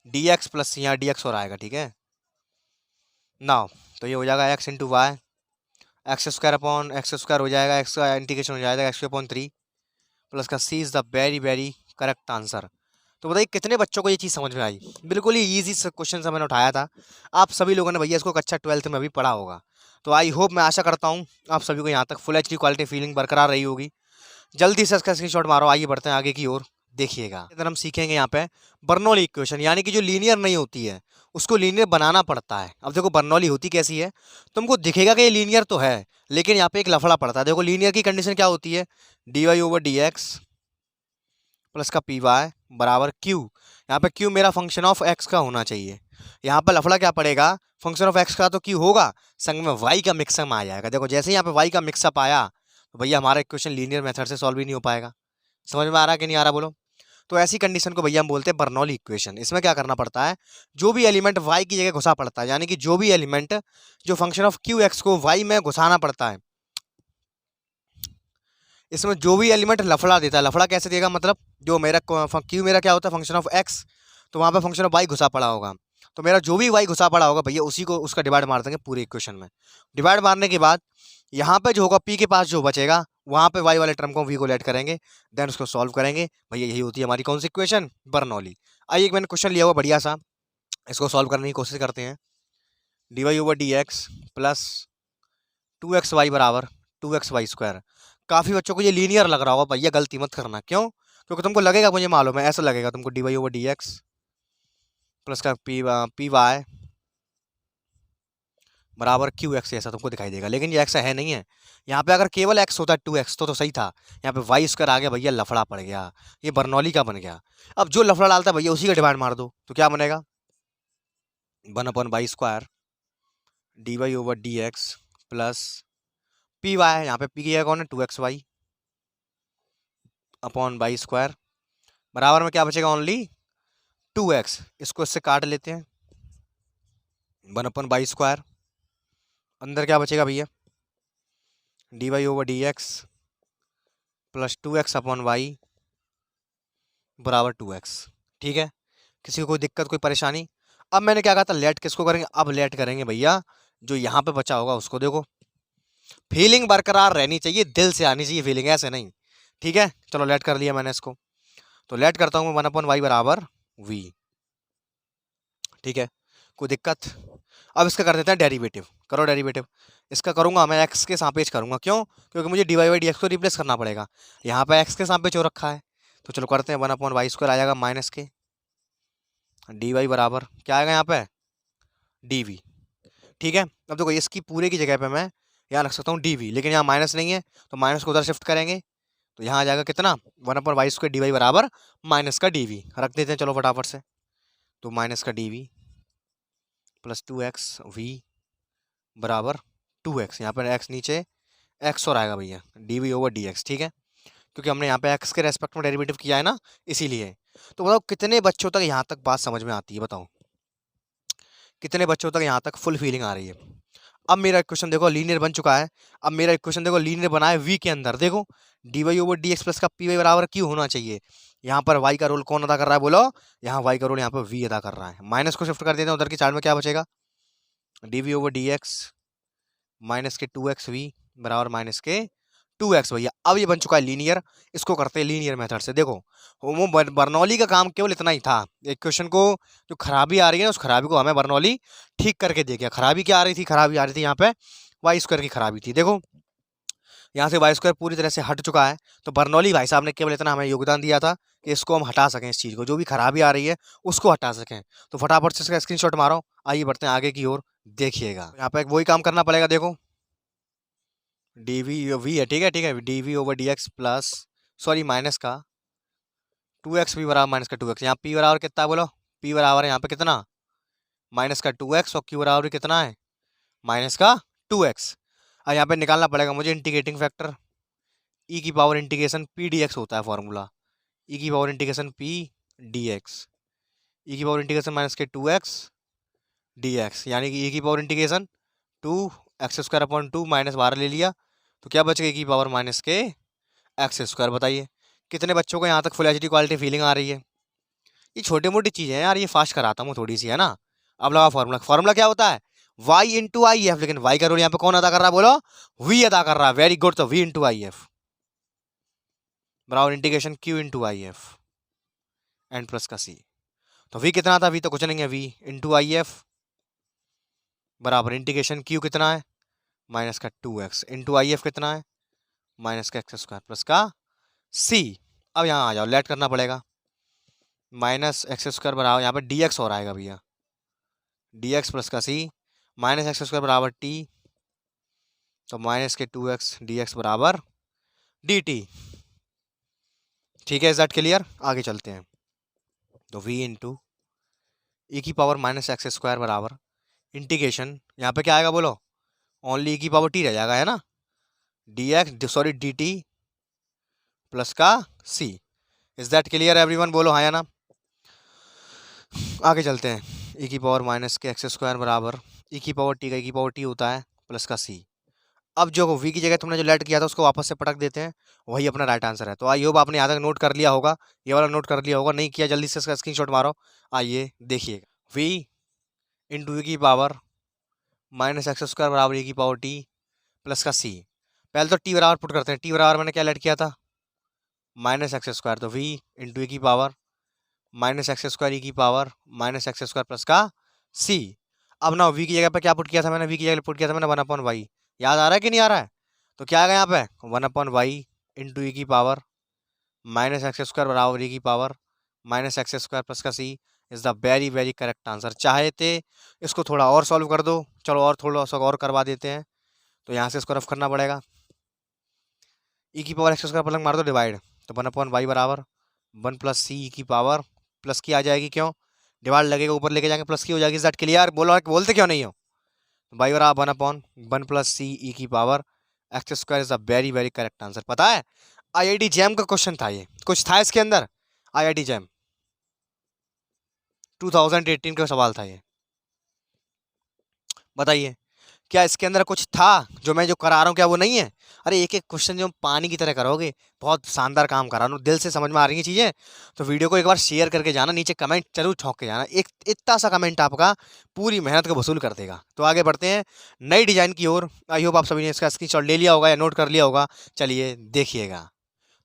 D X plus यहाँ डी एक्स और आएगा। ठीक है ना, तो ये हो जाएगा X into Y, X square upon X square हो जाएगा, एक्स का इंटीग्रेशन हो जाएगा एक्स अपॉन 3 प्लस का C is the very very correct answer. तो बताइए कितने बच्चों को ये चीज़ समझ में आई। बिल्कुल ही ईजी क्वेश्चन से मैंने उठाया था, आप सभी लोगों ने भैया इसको कक्षा 12th में भी पढ़ा होगा। तो आई होप, मैं आशा करता हूँ आप सभी को यहाँ तक फुल एचडी क्वालिटी फीलिंग बरकरार रही होगी। जल्दी से इसका स्क्रीनशॉट मारो, आइए बढ़ते हैं आगे की ओर। देखिएगा इधर हम सीखेंगे यहाँ पे बर्नौली इक्वेशन, यानी कि जो लीनियर नहीं होती है उसको लीनियर बनाना पड़ता है। अब देखो बर्नौली होती कैसी है, तुमको दिखेगा कि ये लीनियर तो है, लेकिन यहाँ पे एक लफड़ा पड़ता है। देखो लीनियर की कंडीशन क्या होती है, D Y over D X plus का पी वाई बराबर क्यू। यहाँ पे क्यू मेरा फंक्शन ऑफ एक्स का होना चाहिए। यहाँ पर लफड़ा क्या पड़ेगा, फंक्शन ऑफ एक्स का तो क्यू होगा, संग में वाई का मिक्सअप आ जाएगा। देखो जैसे ही यहाँ पे वाई का मिक्सअप आया तो भैया हमारा इक्वेशन लीनियर मेथड से सॉल्व ही नहीं हो पाएगा। समझ में आ रहा है कि नहीं आ रहा बोलो। तो ऐसी कंडीशन को भैया हम बोलते हैं बर्नौली इक्वेशन। इसमें क्या करना पड़ता है, जो भी एलिमेंट वाई की जगह घुसा पड़ता है, यानी कि जो भी एलिमेंट जो फंक्शन ऑफ क्यू एक्स को वाई में घुसाना पड़ता है, इसमें जो भी एलिमेंट लफड़ा देता है, लफड़ा कैसे देगा, मतलब जो मेरा क्यू मेरा क्या होता है फंक्शन ऑफ एक्स, तो वहाँ पे फंक्शन ऑफ वाई घुसा पड़ा होगा, तो मेरा जो भी वाई घुसा पड़ा होगा भैया उसी को उसका डिवाइड मार देंगे पूरे इक्वेशन में। डिवाइड मारने के बाद यहाँ पे जो होगा पी के पास जो बचेगा वहाँ पे वाई वाले टर्म को वी को लेट करेंगे, देन उसको सॉल्व करेंगे। भैया यही होती है हमारी कौन सी इक्वेशन, बर्नौली। आइए एक मैंने क्वेश्चन लिया हुआ बढ़िया सा, इसको सॉल्व करने की कोशिश करते हैं। D Y over D X plus 2xy बराबर 2xy स्क्वायर। काफ़ी बच्चों को ये लीनियर लग रहा होगा, भैया गलती मत करना। क्यों, क्योंकि तुमको लगेगा, मुझे मालूम है ऐसा लगेगा तुमको, D Y over D X plus का पी वाई बराबर क्यू एक्स ऐसा तुमको दिखाई देगा, लेकिन ये एक्स है नहीं है। यहाँ पे अगर केवल एक्स होता 2x तो सही था, यहाँ पे वाई स्क्वायर आ गया भैया, लफड़ा पड़ गया, ये बर्नौली का बन गया। अब जो लफड़ा डालता है भैया उसी का डिवाइड मार दो, तो क्या बनेगा, 1/y square D Y over D X plus P Y, यहाँ पे पी की जगह कौन है 2xy अपॉन वाई स्क्वायर बराबर में क्या बचेगा, ओनली 2x। इसको इससे काट लेते हैं, 1/y स्क्वायर, अंदर क्या बचेगा भैया, D Y over D X plus 2x upon Y बराबर 2x। ठीक है, किसी को कोई दिक्कत कोई परेशानी। अब मैंने क्या कहा था, लेट किसको करेंगे, अब लेट करेंगे भैया जो यहाँ पे बचा होगा उसको। देखो फीलिंग बरकरार रहनी चाहिए, दिल से आनी चाहिए फीलिंग, ऐसे नहीं। ठीक है, चलो लेट कर लिया मैंने इसको, तो लेट करता हूँ मैं 1/y बराबर v। ठीक है, कोई दिक्कत। अब इसका कर देते हैं डेरिवेटिव, करो डेरिवेटिव। इसका करूंगा मैं एक्स के सापेक्ष करूंगा, क्यों, क्योंकि मुझे D Y by D x को रिप्लेस करना पड़ेगा। यहाँ पे एक्स के सापेक्ष हो रखा है, तो चलो करते हैं, 1/y स्क्वायर आ जाएगा माइनस के डी वाई बराबर क्या आएगा यहाँ पे डी वी। ठीक है, अब देखो इसकी पूरे की जगह पे मैं यहाँ रख सकता हूँ डी वी, लेकिन यहाँ माइनस नहीं है तो माइनस को उधर शिफ्ट करेंगे, तो यहाँ आ जाएगा कितना, 1/y स्क्वायर डी वाई बराबर माइनस का डी वी रख देते हैं चलो फटाफट से। तो माइनस का D we plus 2x v बराबर 2x, यहाँ पर x नीचे x और आएगा भैया D we over D X. ठीक है, क्योंकि हमने यहाँ पे x के रेस्पेक्ट में डेरिवेटिव किया है ना, इसीलिए। तो बताओ कितने बच्चों तक यहाँ तक बात समझ में आती है, बताओ कितने बच्चों तक यहाँ तक फुल फीलिंग आ रही है। अब मेरा इक्वेशन देखो लीनियर बन चुका है। अब मेरा इक्वेशन देखो लीनियर बना है v के अंदर, देखो D Y over D X plus का पी वाई बराबर क्यों होना चाहिए। यहाँ पर y का रोल कौन अदा कर रहा है बोलो, यहाँ y का रोल यहाँ पर v अदा कर रहा है। माइनस को शिफ्ट कर देते हैं, उधर की साइड में क्या बचेगा, D we over D x minus के 2x v बराबर माइनस के 2x भैया। अब ये बन चुका है लीनियर, इसको करते हैं लीनियर मेथड से। देखो होमो बर्नौली का काम केवल इतना ही था, एक क्वेश्चन को जो खराबी आ रही है ना, उस खराबी को हमें बर्नौली ठीक करके दे गया। खराबी क्या आ रही थी? खराबी आ रही थी यहाँ पे वाई स्क्वायर की खराबी थी। देखो यहाँ से वाई स्क्वायर पूरी तरह से हट चुका है, तो बर्नौली भाई साहब ने केवल इतना हमें योगदान दिया था कि इसको हम हटा सकें, इस चीज़ को, जो भी खराबी आ रही है उसको हटा सकें। तो फटाफट से इसका स्क्रीनशॉट मारो। आइए बढ़ते हैं आगे की ओर, देखिएगा यहाँ पे वही काम करना पड़ेगा। देखो डी वी है, ठीक है ठीक है, D we over D X plus, sorry minus का 2x भी बराबर माइनस का 2x। यहाँ p बराबर कितना है बोलो? p बराबर है यहाँ पे कितना? माइनस का 2x, और q बराबर कितना है? माइनस का 2x। अब यहाँ पे निकालना पड़ेगा मुझे इंटीग्रेटिंग फैक्टर, e की पावर इंटीग्रेशन p dx होता है फॉर्मूला, e की power integration p dx, e की पावर इंटीग्रेशन माइनस के 2x dx, यानी कि e की पावर इंटीग्रेशन 2x² माइनस 12 ले लिया, तो क्या बच गया? e की पावर माइनस के x²। बताइए कितने बच्चों को यहाँ तक फुल एचडी क्वालिटी फीलिंग आ रही है? ये छोटी मोटी चीज़ें हैं यार, ये फास्ट कराता हूँ थोड़ी सी, है ना। अब लगा फॉर्मूला, फॉर्मूला क्या होता है? y इंटू आई एफ, लेकिन y का रोल यहाँ पे कौन अदा कर रहा है बोलो? v अदा कर रहा है। वेरी गुड, तो v इंटू आई एफ बराबर integration q into I F and plus का c। तो v कितना था? v तो कुछ नहीं है, v इंटू आई एफ बराबर इंटीग्रेशन q कितना है? माइनस का 2x इंटू आई एफ कितना है? माइनस का x² प्लस का c। अब यहाँ आ जाओ, लेट करना पड़ेगा। माइनस x² बराबर यहाँ पे dx और आएगा भैया, dx प्लस का c, माइनस x² बराबर t, तो माइनस के 2x dx बराबर dt। ठीक है, इज दैट क्लियर? आगे चलते हैं। तो v इंटू ई की पावर माइनस x² बराबर इंटीग्रेशन, यहाँ पे क्या आएगा बोलो? ओनली ई की पावर t रह जाएगा, है ना, dx सॉरी dt प्लस का c। Is that clear everyone? बोलो हाँ या ना। आगे चलते हैं। ई की पावर माइनस के x² बराबर ई की पावर टी का ई की पावर टी होता है प्लस का c। अब जो v की जगह तुमने जो लेट किया था उसको वापस से पटक देते हैं, वही अपना राइट आंसर है। तो आई होप आपने यहाँ तक नोट कर लिया होगा, ये वाला नोट कर लिया होगा, नहीं किया जल्दी से इसका स्क्रीनशॉट मारो। आइए देखिएगा, v इंटू ई की पावर माइनस x² बराबर ई की पावर टी प्लस का c। पहले तो t बराबर पुट करते हैं, t बराबर मैंने क्या लेट किया था? माइनस x², तो v इंटू ई की पावर माइनस x² ई की पावर माइनस x² प्लस का c। अब ना v की जगह पे क्या पुट किया था मैंने? v की जगह पुट किया था मैंने 1/y। याद आ रहा है कि नहीं आ रहा है? तो क्या आएगा यहाँ पे? 1/y इंटू ई की पावर माइनस x² बराबर ई की पावर माइनस x² प्लस का c is the very very correct answer. चाहे थे इसको थोड़ा और सॉल्व कर दो, चलो और थोड़ा सा और करवा देते हैं। तो यहाँ से इसको रफ करना पड़ेगा, ई की पावर x² पलंग मार दो डिवाइड, तो 1/y बराबर 1 प्लस सी ई की पावर प्लस की आ जाएगी, क्यों? डिवाइड लगेगा ऊपर लेके जाएंगे प्लस की हो जाएगी। That clear? बोलो, बोलते क्यों नहीं हो? बाई बराबर 1/1 प्लस सी ई की power x² is the very very correct answer. पता है आईआईटी जैम का क्वेश्चन था, ये कुछ था इसके अंदर, आईआईटी जैम 2018 का सवाल था ये। बताइए क्या इसके अंदर कुछ था जो मैं जो करा रहा हूँ, क्या वो नहीं है? अरे एक एक क्वेश्चन जो पानी की तरह करोगे, बहुत शानदार काम करा रहा हूँ, दिल से समझ में आ रही हैं चीज़ें। तो वीडियो को एक बार शेयर करके जाना, नीचे कमेंट जरूर ठोक के जाना, एक इतना सा कमेंट आपका पूरी मेहनत को वसूल कर देगा। तो आगे बढ़ते हैं नई डिजाइन की ओर। आई होप आप सभी ने इसका स्क्रीनशॉट ले लिया होगा या नोट कर लिया होगा। चलिए देखिएगा।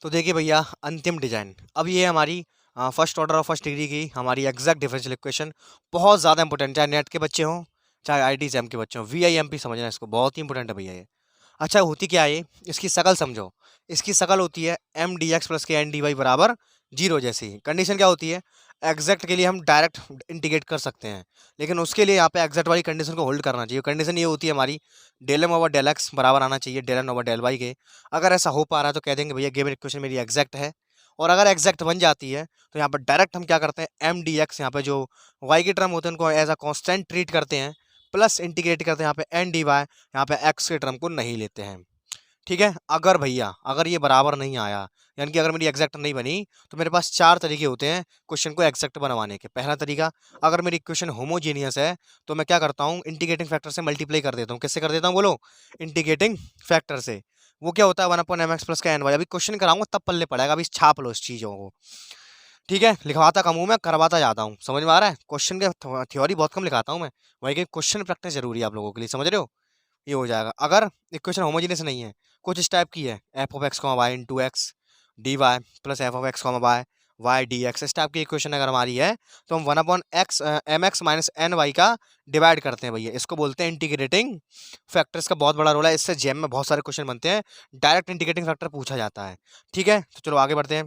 तो देखिए भैया अंतिम डिजाइन, अब ये हमारी फर्स्ट ऑर्डर और फर्स्ट डिग्री की हमारी एग्जैक्ट डिफरेंशियल इक्वेशन, बहुत ज़्यादा इंपॉर्टेंट, चाहे नेट के बच्चे हों चाहे आई एम के बच्चे हों, VIMP समझना इसको, बहुत ही इंपॉर्टेंट है भैया ये। अच्छा होती क्या है ये? इसकी शकल समझो। इसकी शकल होती है MDX प्लस के NDY बराबर 0 जैसी। कंडीशन क्या होती है? एग्जैक्ट के लिए हम डायरेक्ट इंटीग्रेट कर सकते हैं, लेकिन उसके लिए यहाँ पे एग्जैक्ट वाली कंडीशन को होल्ड करना चाहिए। कंडीशन ये होती है हमारी del M over del X बराबर आना चाहिए del N over del Y के। अगर ऐसा हो पा रहा है तो कह देंगे भैया गिवन इक्वेशन मेरी एग्जैक्ट है। और अगर एग्जैक्ट बन जाती है तो यहाँ पर डायरेक्ट हम क्या करते हैं, MDX यहाँ पे जो वाई के टर्म होते हैं उनको एज अ कॉन्स्टेंट ट्रीट करते हैं, प्लस इंटीग्रेट करते हैं यहाँ पे NDY, यहाँ पे एक्स के टर्म को नहीं लेते हैं। ठीक है, अगर भैया अगर ये बराबर नहीं आया, यानी कि अगर मेरी एग्जैक्ट नहीं बनी, तो मेरे पास 4 तरीके होते हैं क्वेश्चन को एग्जैक्ट बनवाने के। पहला तरीका, अगर मेरी इक्वेशन होमोजीनियस है तो मैं क्या करता हूँ, इंटीग्रेटिंग फैक्टर से मल्टीप्लाई कर देता हूँ। किससे कर देता हूँ बोलो? इंटीग्रेटिंग फैक्टर से। वो क्या होता है 1/mx प्लस का NY। अभी क्वेश्चन कराऊंगा तब पल्ले पड़ेगा, अभी छाप लो इस चीज़ों को। ठीक है, लिखवाता कम हूँ मैं, करवाता जाता हूँ, समझ में आ रहा है? क्वेश्चन के थ्योरी बहुत कम लिखाता हूँ मैं, वही कि क्वेश्चन प्रैक्टिस जरूरी है आप लोगों के लिए, समझ रहे हो? ये हो जाएगा। अगर इक्वेशन होमोजीनियस नहीं है, कुछ इस टाइप की है, F of X comma Y into X D Y plus F of X comma Y Y D X, इस टाइप की इक्वेशन अगर हमारी है तो हम one upon X M X minus N Y का डिवाइड करते हैं भैया। इसको बोलते हैं इंटीग्रेटिंग फैक्टर। इसका बहुत बड़ा रोल है, इससे जेम में बहुत सारे क्वेश्चन बनते हैं, डायरेक्ट इंटीग्रेटिंग फैक्टर पूछा जाता है। ठीक है, तो चलो आगे बढ़ते हैं।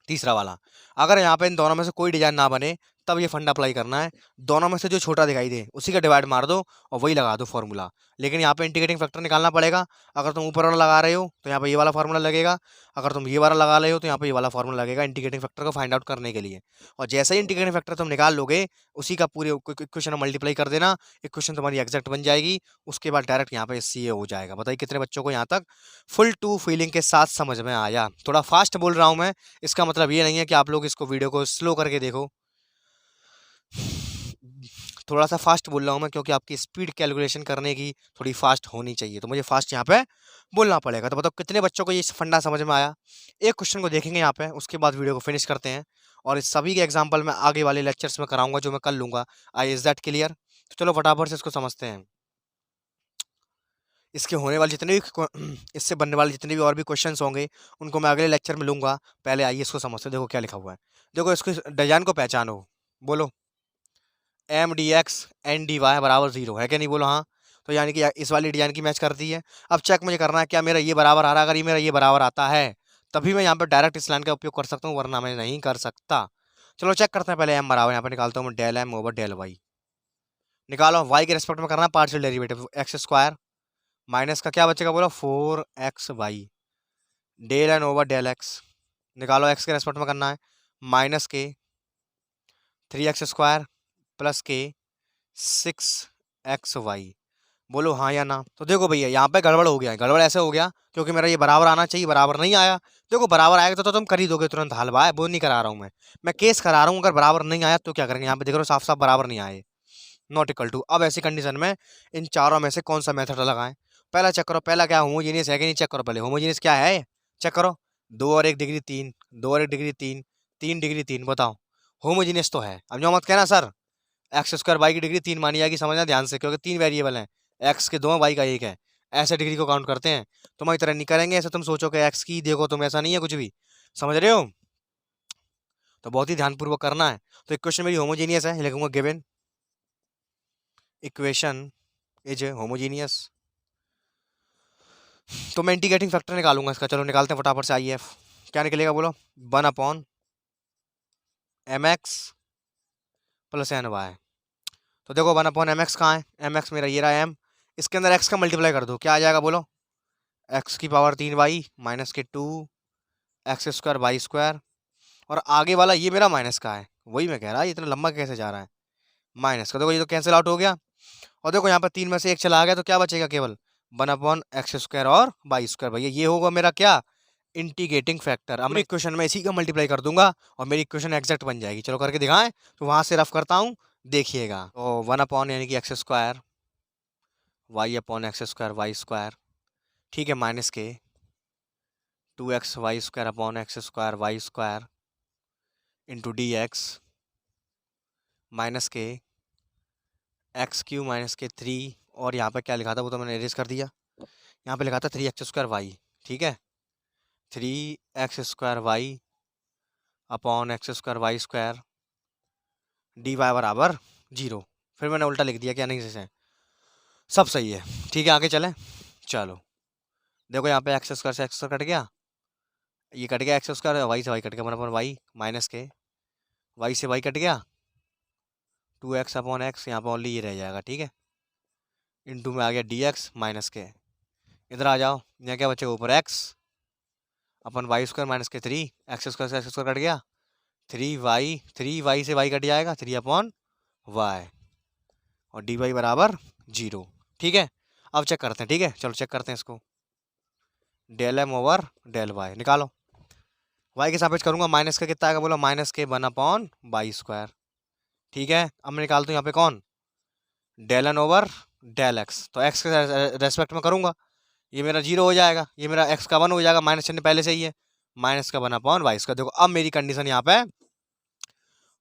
तीसरा वाला, अगर यहाँ पे इन दोनों में से कोई डिजाइन ना बने तब ये फंडा अप्लाई करना है। दोनों में से जो छोटा दिखाई दे उसी का डिवाइड मार दो और वही लगा दो फॉर्मूला। लेकिन यहाँ पे इंटीग्रेटिंग फैक्टर निकालना पड़ेगा। अगर तुम ऊपर वाला लगा रहे हो तो यहाँ पे ये वाला फार्मूला लगेगा, अगर तुम ये वाला लगा रहे हो तो यहाँ पे ये वाला फार्मूला लगेगा इंटीग्रेटिंग फैक्टर को फाइंड आउट करने के लिए। और जैसे ही इंटीग्रेटिंग फैक्टर तुम निकाल लोगे उसी का पूरे इक्वेशन मल्टीप्लाई कर देना, इक्वेशन तुम्हारी एग्जैक्ट बन जाएगी। उसके बाद डायरेक्ट यहाँ पे सी हो जाएगा। बताइए कितने बच्चों को यहाँ तक फुल टू फीलिंग के साथ समझ में आया? थोड़ा फास्ट बोल रहा हूँ मैं, इसका मतलब ये नहीं है कि आप लोग इसको वीडियो को स्लो करके देखो। थोड़ा सा फास्ट बोल रहा हूँ मैं क्योंकि आपकी स्पीड कैलकुलेशन करने की थोड़ी फास्ट होनी चाहिए, तो मुझे फास्ट यहाँ पे बोलना पड़ेगा। तो बताओ कितने बच्चों को ये फंडा समझ में आया? एक क्वेश्चन को देखेंगे यहाँ पे, उसके बाद वीडियो को फिनिश करते हैं। और इस सभी के एग्जाम्पल मैं आगे वाले लेक्चर्स में कराऊंगा जो मैं कर लूंगा। I is that clear? तो चलो फटाफट से इसको समझते हैं। इसके होने वाले जितने भी इससे बनने वाले जितने भी और भी क्वेश्चंस होंगे उनको मैं अगले लेक्चर में लूंगा। पहले आइए इसको समझते हैं। देखो क्या लिखा हुआ है, देखो इसको डिजाइन को पहचानो। बोलो M D X N D Y बराबर 0 है क्या नहीं? बोलो हाँ। तो यानी कि इस वाली डिजाइन की मैच करती है। अब चेक मुझे करना है क्या मेरा ये बराबर आ रहा है। अगर ये मेरा ये बराबर आता है तभी मैं यहाँ पर डायरेक्ट इस लाइन का उपयोग कर सकता हूँ, वरना मैं नहीं कर सकता। चलो चेक करते हैं। पहले एम बराबर यहाँ पे निकालता हूँ मैं, del M over del Y. निकालो, वाई के रेस्पेक्ट में करना है partial derivative, X square minus का क्या बचेगा बोलो 4xy del N over del X. निकालो, एक्स के रेस्पेक्ट में करना है माइनस के 3x² प्लस के 6xy। बोलो हाँ या ना? तो देखो भैया यहाँ पे गड़बड़ हो गया है। गड़बड़ ऐसे हो गया क्योंकि मेरा ये बराबर आना चाहिए, बराबर नहीं आया। देखो बराबर आएगा तो तुम कर ही दोगे तुरंत हल भाई, वो नहीं करा रहा हूँ मैं केस करा रहा हूँ। अगर बराबर नहीं आया तो क्या करेंगे? यहाँ पे देख रहे हो साफ साफ बराबर नहीं आए, नॉट इक्वल टू। अब ऐसी कंडीशन में इन चारों में से कौन सा मेथड लगाएं? पहला चेक करो, पहला क्या होमोजीनियस है कि नहीं? चेक करो पहले होमोजीनियस क्या है, चेक करो। 2 और 1 डिग्री 3, 2 और 1 डिग्री 3, 3 डिग्री 3, बताओ होमोजीनियस तो है। अब जो मत कहना सर एक्स स्क्वायर वाई की डिग्री 3 मानी जाएगी, समझना ध्यान से, क्योंकि 3 वेरिएबल हैं, एक्स के 2 हैं वाई का 1 है। ऐसे डिग्री को काउंट करते हैं। तुम्हारी तरह नहीं करेंगे ऐसे, तुम सोचो कि एक्स की देखो तुम, ऐसा नहीं है कुछ भी, समझ रहे हो? तो बहुत ही ध्यानपूर्वक करना है। तो इक्वेशन मेरी होमोजीनियस है, लिखूंगा गिवन इक्वेशन इज होमोजीनियस। तो मैं इंटीग्रेटिंग फैक्टर निकालूंगा इसका। चलो निकालते हैं फटाफट से। आई एफ क्या निकलेगा बोलो? 1/mx plus N Y. तो देखो 1/mx कहाँ है? एम एक्स मेरा ये रहा एम, इसके अंदर एक्स का मल्टीप्लाई कर दो, क्या आ जाएगा बोलो? एक्स की पावर 3y माइनस के 2x² वाई स्क्वायर। और आगे वाला ये मेरा माइनस का है, वही मैं कह रहा है इतना लंबा कैसे जा रहा है माइनस का। देखो ये तो कैंसिल आउट हो गया। और देखो यहाँ पर 3 में से 1 चला गया तो क्या बचेगा? केवल 1/x² और वाई स्क्वायर। भैया ये होगा मेरा क्या? Integrating factor. अब मैं इक्वेशन में इसी का मल्टीप्लाई कर दूंगा और मेरी इक्वेशन एग्जैक्ट बन जाएगी। चलो करके दिखाएं, तो वहां से रफ करता हूँ, देखिएगा। तो 1 यानी कि x² y/x² वाई स्क्वायर, ठीक है, माइनस के 2xy² Y square into D x minus के x³ माइनस के 3। और यहाँ पे क्या लिखा था वो तो मैंने एरेज कर दिया। यहाँ पे लिखा था 3x² वाई, ठीक है, 3x² Y upon x² Y square D Y बराबर 0। फिर मैंने उल्टा लिख दिया, क्या नहीं से सब सही है। ठीक है आगे चलें। चलो देखो यहाँ पे x² से x² कट गया, ये कट गया x², वाई से वाई कट गया, 1 वाई माइनस के वाई से वाई कट गया 2x/x, यहाँ पर ओनली ये रह जाएगा, ठीक है, इंटू में आ गया dx माइनस के, इधर आ जाओ, यहाँ क्या बचेगा ऊपर x अपन वाई स्क्वायर माइनस के 3, x² से x² कट गया 3y से y कट जाएगा 3/y और dy बराबर 0। ठीक है, अब चेक करते हैं, ठीक है चलो चेक करते हैं इसको। Del M over del Y निकालो, y के सापेक्ष करूंगा, माइनस का कितना आएगा बोलो? माइनस के 1/y²। ठीक है, अब मैं निकालता हूँ यहाँ पे कौन? Del N over del X. तो x के रेस्पेक्ट में करूंगा, ये मेरा 0 हो जाएगा, ये मेरा x का 1 हो जाएगा, माइनस चिन्ह पहले से ही है, माइनस का 1/y²। देखो अब मेरी कंडीशन यहाँ पे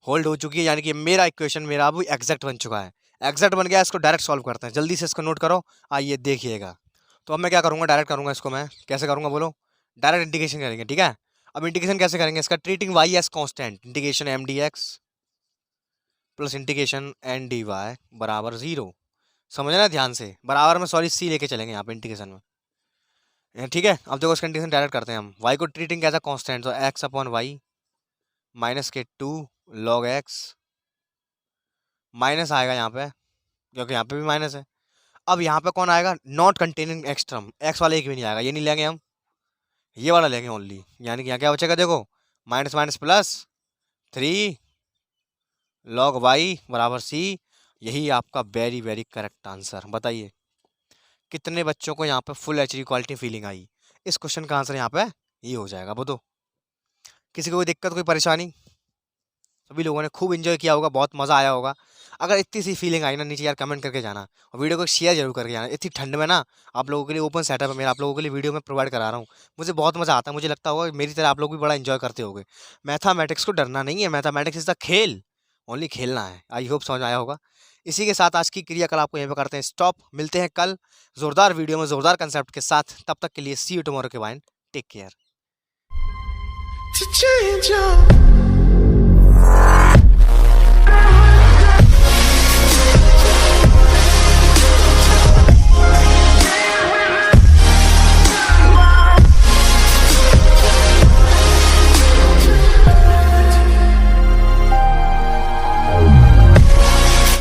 होल्ड हो चुकी है, यानी कि मेरा इक्वेशन मेरा अब एग्जैक्ट बन चुका है। एग्जैक्ट बन गया, इसको डायरेक्ट सॉल्व करते हैं, जल्दी से इसको नोट करो। आइए देखिएगा। तो अब मैं क्या करूँगा, डायरेक्ट करूँगा इसको। मैं कैसे करूँगा बोलो, डायरेक्ट इंटीग्रेशन करेंगे, ठीक है। अब इंटीग्रेशन कैसे करेंगे इसका, treating Y as constant, integration M D X plus integration N D Y बराबर 0। समझना ध्यान से, बराबर में सॉरी सी लेके चलेंगे यहाँ पे इंटीग्रेशन में, ठीक है। अब देखो इसका इंटीग्रेशन डायरेक्ट करते हैं हम। वाई को ट्रीटिंग कैसा कॉन्स्टेंट, तो एक्स अपॉन वाई माइनस के 2 लॉग एक्स, माइनस आएगा यहाँ पे क्योंकि यहाँ पे भी माइनस है। अब यहाँ पे कौन आएगा, not containing x term, x वाला एक भी नहीं आएगा, ये नहीं लेंगे हम, ये वाला लेंगे ओनली। यानी कि यहाँ क्या बचेगा देखो, minus minus plus 3 log Y बराबर सी। यही आपका वेरी वेरी करेक्ट आंसर। बताइए कितने बच्चों को यहाँ पे फुल एचडी क्वालिटी फीलिंग आई। इस क्वेश्चन का आंसर यहाँ पे ये हो जाएगा। बताओ किसी को कोई दिक्कत कोई परेशानी, सभी लोगों ने खूब एंजॉय किया होगा, बहुत मज़ा आया होगा। अगर इतनी सी फीलिंग आई ना, नीचे यार कमेंट करके जाना और वीडियो को शेयर जरूर करके जाना। इतनी ठंड में ना आप लोगों के लिए ओपन सेटअप है मेरा, आप लोगों के लिए वीडियो में प्रोवाइड करा रहा हूँ। मुझे बहुत मज़ा आता है, मुझे लगता होगा मेरी तरह आप लोग भी बड़ा एंजॉय करते होगे। मैथमेटिक्स को डरना नहीं है, मैथमेटिक्स इज़ द खेल, ओनली खेलना है। आई होप समझ आया होगा। इसी के साथ आज की क्रियाकलाप को यहीं पर करते हैं स्टॉप। मिलते हैं कल जोरदार वीडियो में जोरदार कंसेप्ट के साथ। तब तक के लिए सी यू टुमारो के बाइन, टेक केयर।